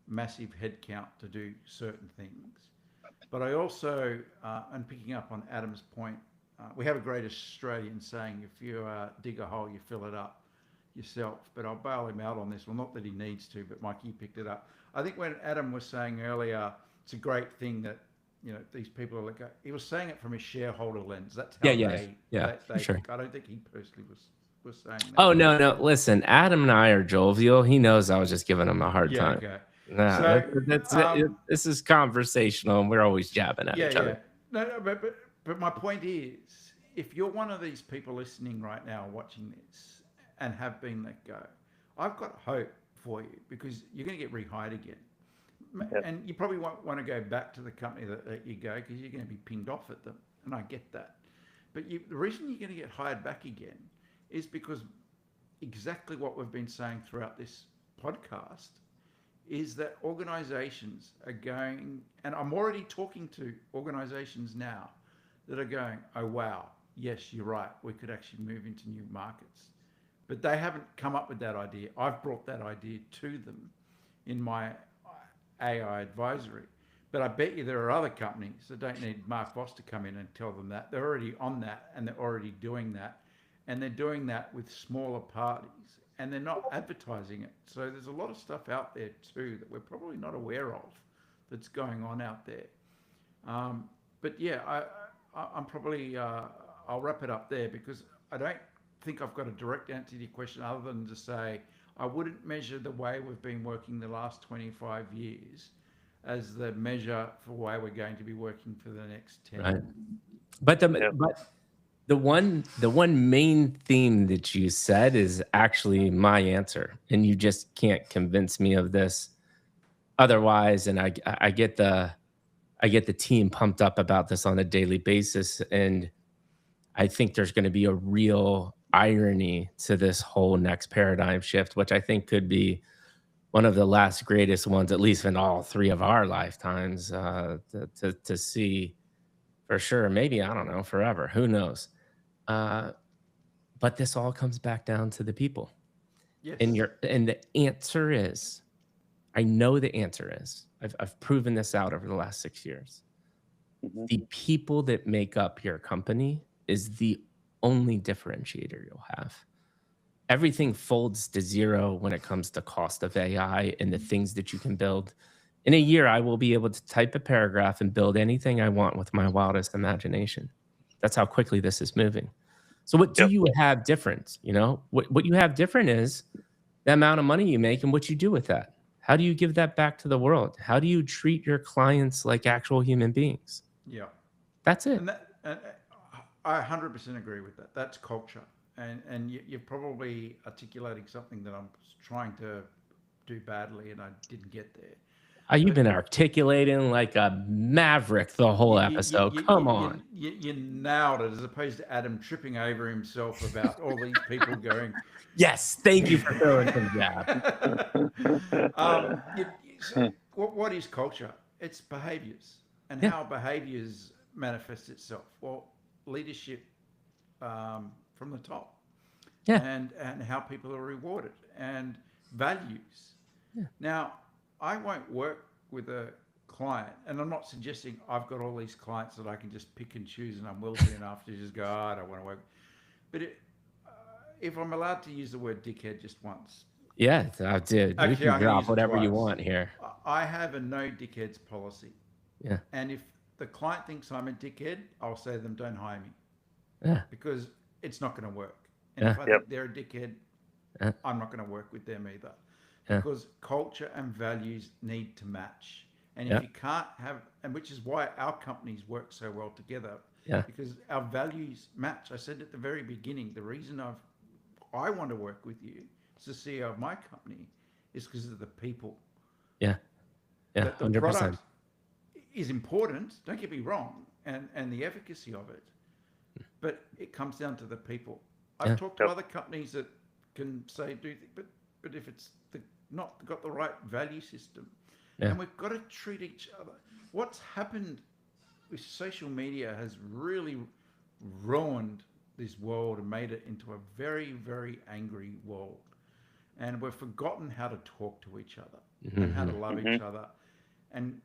massive headcount to do certain things. But I also, and picking up on Adam's point, we have a great Australian saying, if you dig a hole, you fill it up yourself. But I'll bail him out on this. Well, not that he needs to, but Mike, you picked it up. I think when Adam was saying earlier, it's a great thing that, these people are like, he was saying it from a shareholder lens. That's how they sure. think. I don't think he personally was saying that. Oh, no. Listen, Adam and I are jovial. He knows I was just giving him a hard time. Okay. No, So, this is conversational, and we're always jabbing at each other. No, but my point is, if you're one of these people listening right now, watching this, and have been let go, I've got hope for you, because you're going to get rehired again. Yep. And you probably won't want to go back to the company that let you go, because you're going to be pinged off at them, and I get that. But the reason you're going to get hired back again is because exactly what we've been saying throughout this podcast is that organizations are going, and I'm already talking to organizations now that are going, oh, wow, yes, you're right, we could actually move into new markets. But they haven't come up with that idea. I've brought that idea to them in my AI advisory. But I bet you there are other companies that don't need Mark Voss to come in and tell them that. They're already on that, and they're already doing that. And they're doing that with smaller parties, and they're not advertising it. So there's a lot of stuff out there too that we're probably not aware of that's going on out there. But yeah, I'm probably, I'll wrap it up there, because I don't think I've got a direct answer to your question other than to say I wouldn't measure the way we've been working the last 25 years as the measure for why we're going to be working for the next 10. Right. But the one main theme that you said is actually my answer, and you just can't convince me of this otherwise. And I get the team pumped up about this on a daily basis, and I think there's going to be a real irony to this whole next paradigm shift, which I think could be one of the last greatest ones, at least in all three of our lifetimes, to see for sure. Maybe, I don't know, forever. Who knows? But this all comes back down to the people. Yes. And the answer is, I know the answer is, I've proven this out over the last 6 years. Mm-hmm. The people that make up your company is the only differentiator you'll have. Everything folds to zero when it comes to cost of AI and the things that you can build. In a year, I will be able to type a paragraph and build anything I want with my wildest imagination. That's how quickly this is moving. So what do you have different? What you have different is the amount of money you make and what you do with that. How do you give that back to the world? How do you treat your clients like actual human beings? Yeah. That's it. And I 100% agree with that. That's culture. And you're probably articulating something that I'm trying to do badly, and I didn't get there. You've been articulating like a maverick the whole episode. Come on. You nailed it, as opposed to Adam tripping over himself about all these people going. Yes, thank you for throwing some jab. What is culture? It's behaviors, and how behaviors manifest itself. Well, leadership from the top, Yeah. and how people are rewarded and values. Yeah. Now, I won't work with a client, and I'm not suggesting I've got all these clients that I can just pick and choose, and I'm wealthy enough to just go, oh, I don't want to work. But if I'm allowed to use the word dickhead just once, Yeah, dude, you actually, can I'm going to drop use it whatever you twice. want here. I have a no dickheads policy. Yeah. And if the client thinks I'm a dickhead, I'll say to them, don't hire me, Yeah. because it's not going to work. And Yeah. if I Yep. think they're a dickhead, Yeah. I'm not going to work with them either, Yeah. because culture and values need to match. And Yeah. if you can't have, and which is why our companies work so well together, Yeah. because our values match. I said at the very beginning, the reason I want to work with you as the CEO of my company is because of the people. Yeah. Yeah. That the 100%. product is important, don't get me wrong, and the efficacy of it, but it comes down to the people. I've Yeah. talked to other companies that can say but if it's not got the right value system, Yeah. and we've got to treat each other. What's happened with social media has really ruined this world and made it into a very, very angry world, and we've forgotten how to talk to each other and how to Mm-hmm. love each other, and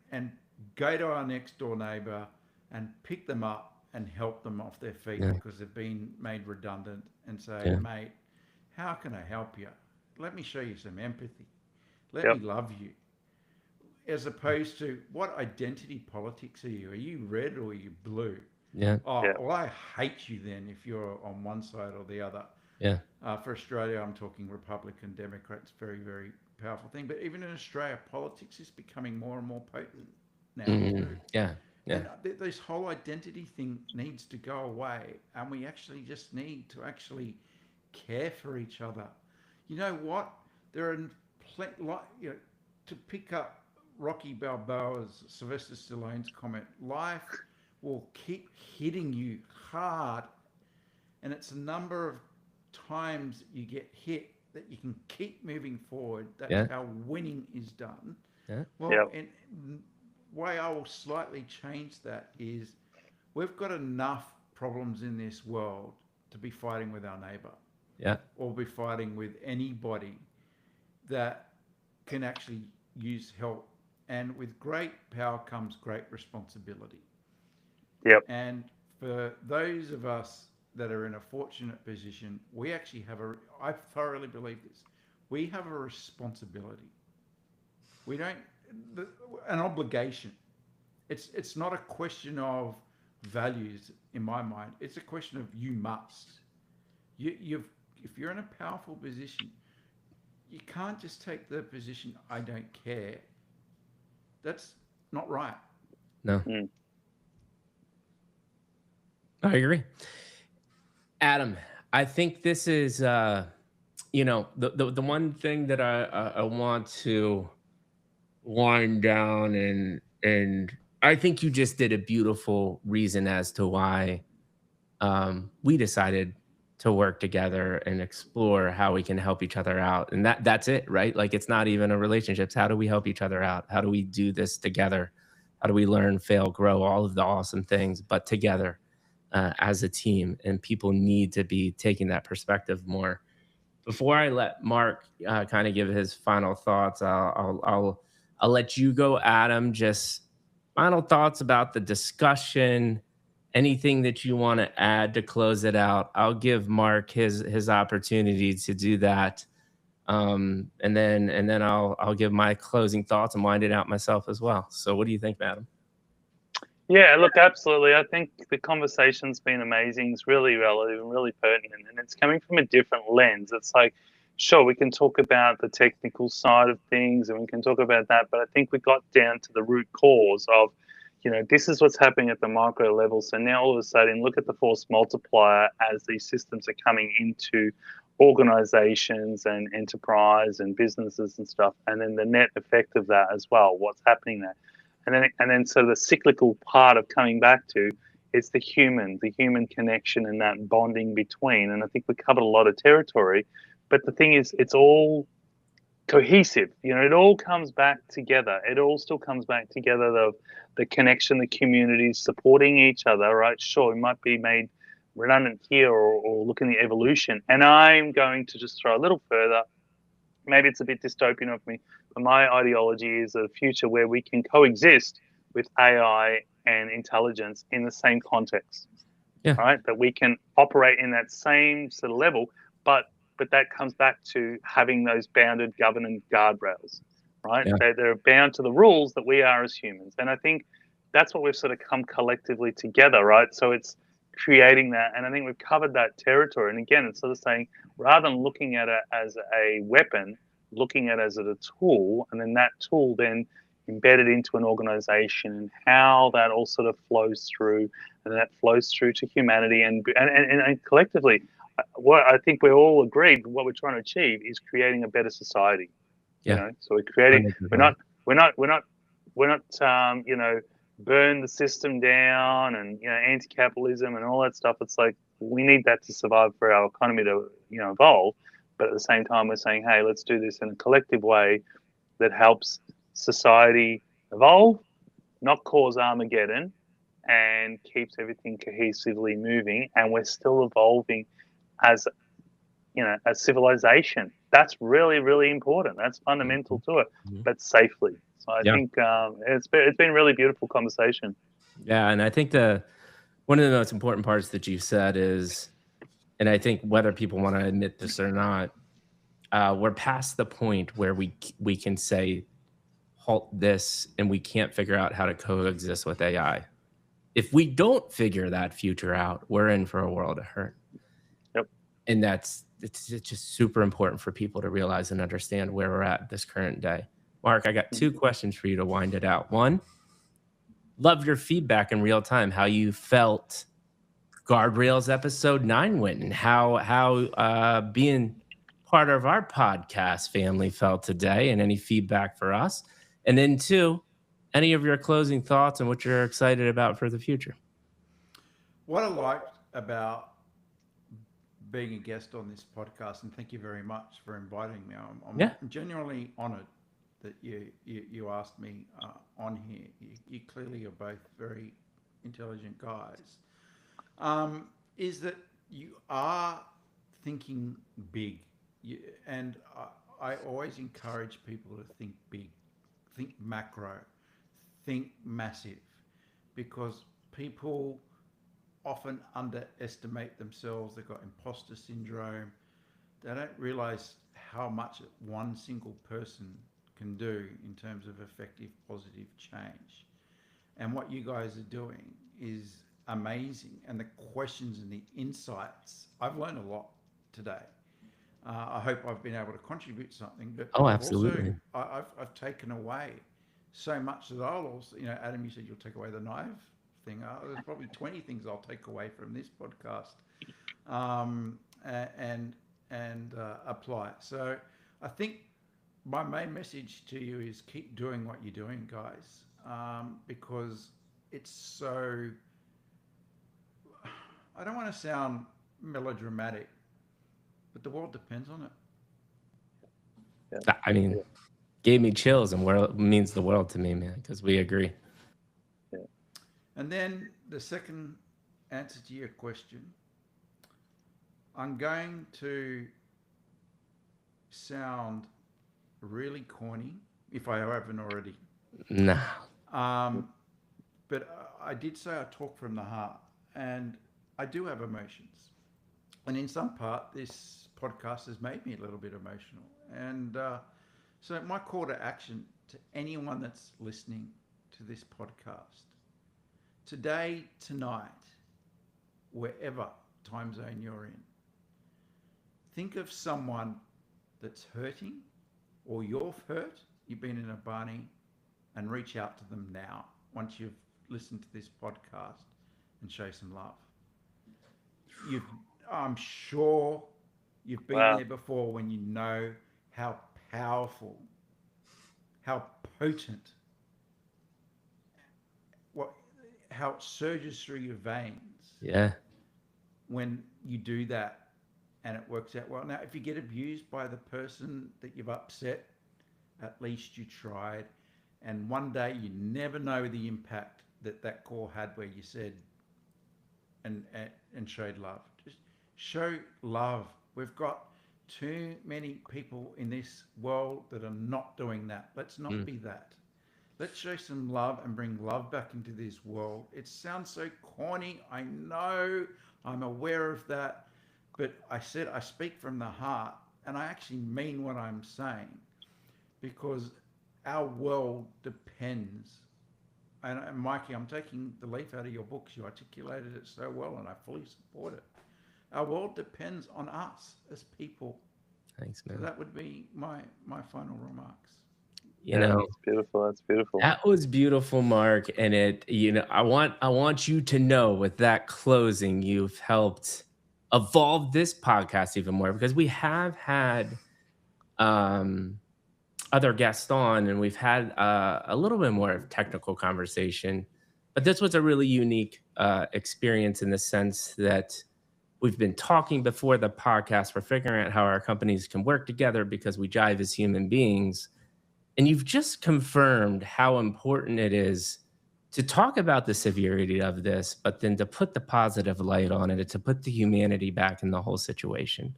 go to our next door neighbor and pick them up and help them off their feet Yeah. because they've been made redundant, and say, Yeah. mate, how can I help you? Let me show you some empathy. Let Yep. me love you. As opposed to, what identity politics are you? Are you red or are you blue? Yeah. Oh, Yeah. well, I hate you then if you're on one side or the other. Yeah. For Australia, I'm talking Republican, Democrats, very, very powerful thing. But even in Australia, politics is becoming more and more potent now too. Yeah. Yeah. And this whole identity thing needs to go away, and we actually just need to actually care for each other. You know what? There are to pick up Rocky Balboa's, Sylvester Stallone's comment. Life will keep hitting you hard, and it's a number of times you get hit that you can keep moving forward. That's Yeah. how winning is done. Yeah. Well, Yep. and the way I will slightly change that is, we've got enough problems in this world to be fighting with our neighbor Yeah. or be fighting with anybody that can actually use help. And with great power comes great responsibility. Yep. And for those of us that are in a fortunate position, we actually I thoroughly believe this, we have a responsibility. We don't, an obligation. It's not a question of values in my mind. It's a question of you must. If you're in a powerful position, you can't just take the position, I don't care. That's not right. No. Mm. I agree. Adam, I think this is the one thing that I want to wind down, and I think you just did a beautiful reason as to why we decided to work together and explore how we can help each other out. And that's it, right? Like, it's not even a relationship. It's how do we help each other out? How do we do this together? How do we learn, fail, grow, all of the awesome things, but together as a team? And people need to be taking that perspective more. Before I let Mark kind of give his final thoughts, I'll let you go, Adam. Just final thoughts about the discussion. Anything that you want to add to close it out? I'll give Mark his opportunity to do that, and then I'll give my closing thoughts and wind it out myself as well. So, what do you think, Adam? Yeah, look, absolutely. I think the conversation's been amazing. It's really relevant and really pertinent, and it's coming from a different lens. It's like, sure, we can talk about the technical side of things and we can talk about that, but I think we got down to the root cause of, this is what's happening at the micro level. So now all of a sudden, look at the force multiplier as these systems are coming into organizations and enterprise and businesses and stuff, and then the net effect of that as well, what's happening there. And then so the cyclical part of coming back to, it's the human connection and that bonding between. And I think we covered a lot of territory, but the thing is, it's all cohesive. It all comes back together. It all still comes back together. The connection, the communities supporting each other, right? Sure, it might be made redundant here or looking at evolution. And I'm going to just throw a little further. Maybe it's a bit dystopian of me, but my ideology is a future where we can coexist with AI and intelligence in the same context. Yeah. Right? That we can operate in that same sort of level, but that comes back to having those bounded governance guardrails, right? Yeah. They're bound to the rules that we are as humans. And I think that's what we've sort of come collectively together, right? So it's creating that. And I think we've covered that territory. And again, it's sort of saying rather than looking at it as a weapon, looking at it as a tool, and then that tool then embedded into an organization and how that all sort of flows through and that flows through to humanity and collectively what I think we're all agreed what we're trying to achieve is creating a better society. Yeah. You know, so we're creating. 100%. We're not. You know, burn the system down and anti-capitalism and all that stuff. It's like we need that to survive for our economy to evolve. But at the same time, we're saying, hey, let's do this in a collective way that helps society evolve, not cause Armageddon, and keeps everything cohesively moving. And we're still evolving as a civilization. That's really, really important. That's fundamental to it, Mhm. but safely. So I Yeah. think it's been a really beautiful conversation. Yeah. And I think one of the most important parts that you said is, and I think whether people want to admit this or not, we're past the point where we can say halt this and we can't figure out how to coexist with AI. If we don't figure that future out, we're in for a world of hurt. Yep. And it's just super important for people to realize and understand where we're at this current day. Mark, I got 2 questions for you to wind it out. One, love your feedback in real time, how you felt Guardrails episode 9 went and how being part of our podcast family felt today and any feedback for us. And then 2, any of your closing thoughts and what you're excited about for the future. What I liked about being a guest on this podcast, and thank you very much for inviting me. I'm Yeah. genuinely honoured that you asked me on here. You clearly are both very intelligent guys. Is that you are thinking big, and I always encourage people to think big, think macro, think massive, because people often underestimate themselves. They've got imposter syndrome. They don't realize how much one single person can do in terms of effective positive change. And what you guys are doing is amazing. And the questions and the insights, I've learned a lot today. I hope I've been able to contribute something, but Oh, I've also absolutely. I've taken away so much that I'll also, Adam, you said you'll take away the knife thing. There's probably 20 things I'll take away from this podcast, and apply. So I think my main message to you is keep doing what you're doing, guys, because it's so. I don't want to sound melodramatic, but the world depends on it. I mean, gave me chills and world means the world to me, man, because we agree. And then the second answer to your question, I'm going to sound really corny if I haven't already. Nah. But I did say I talk from the heart, and I do have emotions. And in some part, this podcast has made me a little bit emotional. And so my call to action to anyone that's listening to this podcast, today, tonight, wherever time zone you're in, think of someone that's hurting or you've hurt, you've been in a Barney, and reach out to them now once you've listened to this podcast and show some love. I'm sure you've been there before when you know how powerful, how potent, how it surges through your veins. Yeah. When you do that and it works out well. Now, if you get abused by the person that you've upset, at least you tried. And one day you never know the impact that call had where you said, and showed love. Just show love. We've got too many people in this world that are not doing that. Let's not be that. Let's show some love and bring love back into this world. It sounds so corny. I know. I'm aware of that. But I said I speak from the heart, and I actually mean what I'm saying, because our world depends. And Mikey, I'm taking the leaf out of your books. You articulated it so well, and I fully support it. Our world depends on us as people. Thanks, So man. that would be my final remarks. You know, that's beautiful. That's beautiful. that was beautiful, Mark. And I want you to know, with that closing, you've helped evolve this podcast even more, because we have had other guests on, and we've had a little bit more of technical conversation. But this was a really unique experience in the sense that we've been talking before the podcast. We're figuring out how our companies can work together because we jive as human beings. And you've just confirmed how important it is to talk about the severity of this, but then to put the positive light on it, to put the humanity back in the whole situation.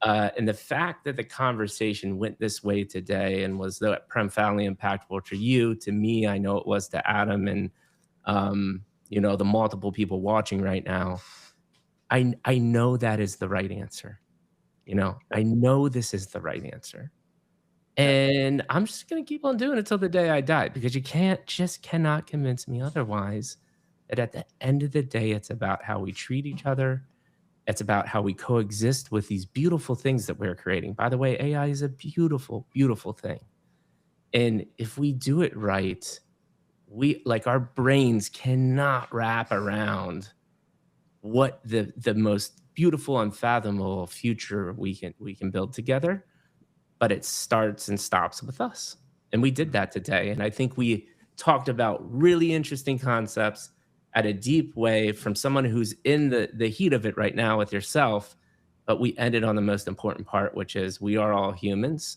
And the fact that the conversation went this way today and was that profoundly impactful to you, to me, I know it was to Adam, and the multiple people watching right now. I know that is the right answer. I know this is the right answer. And I'm just going to keep on doing it till the day I die, because you cannot convince me otherwise that at the end of the day, it's about how we treat each other. It's about how we coexist with these beautiful things that we're creating. By the way, AI is a beautiful, beautiful thing. And if we do it right, our brains cannot wrap around what the most beautiful, unfathomable future we can build together. But it starts and stops with us. And we did that today. And I think we talked about really interesting concepts at a deep way from someone who's in the heat of it right now with yourself. But we ended on the most important part, which is we are all humans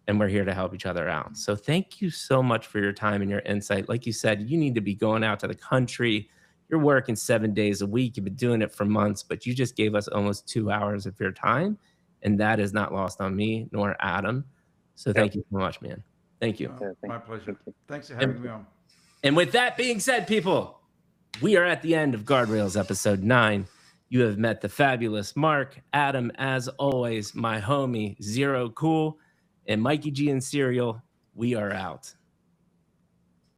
and we're here to help each other out. So thank you so much for your time and your insight. Like you said, you need to be going out to the country. You're working 7 days a week. You've been doing it for months, but you just gave us almost 2 hours of your time. And that is not lost on me nor Adam. So thank you so much, man. Thank you. My pleasure. Thanks for having me on. And with that being said, people, we are at the end of Guardrails episode 9. You have met the fabulous Mark, Adam, as always, my homie, Zero Cool, and Mikey G and Serial. We are out.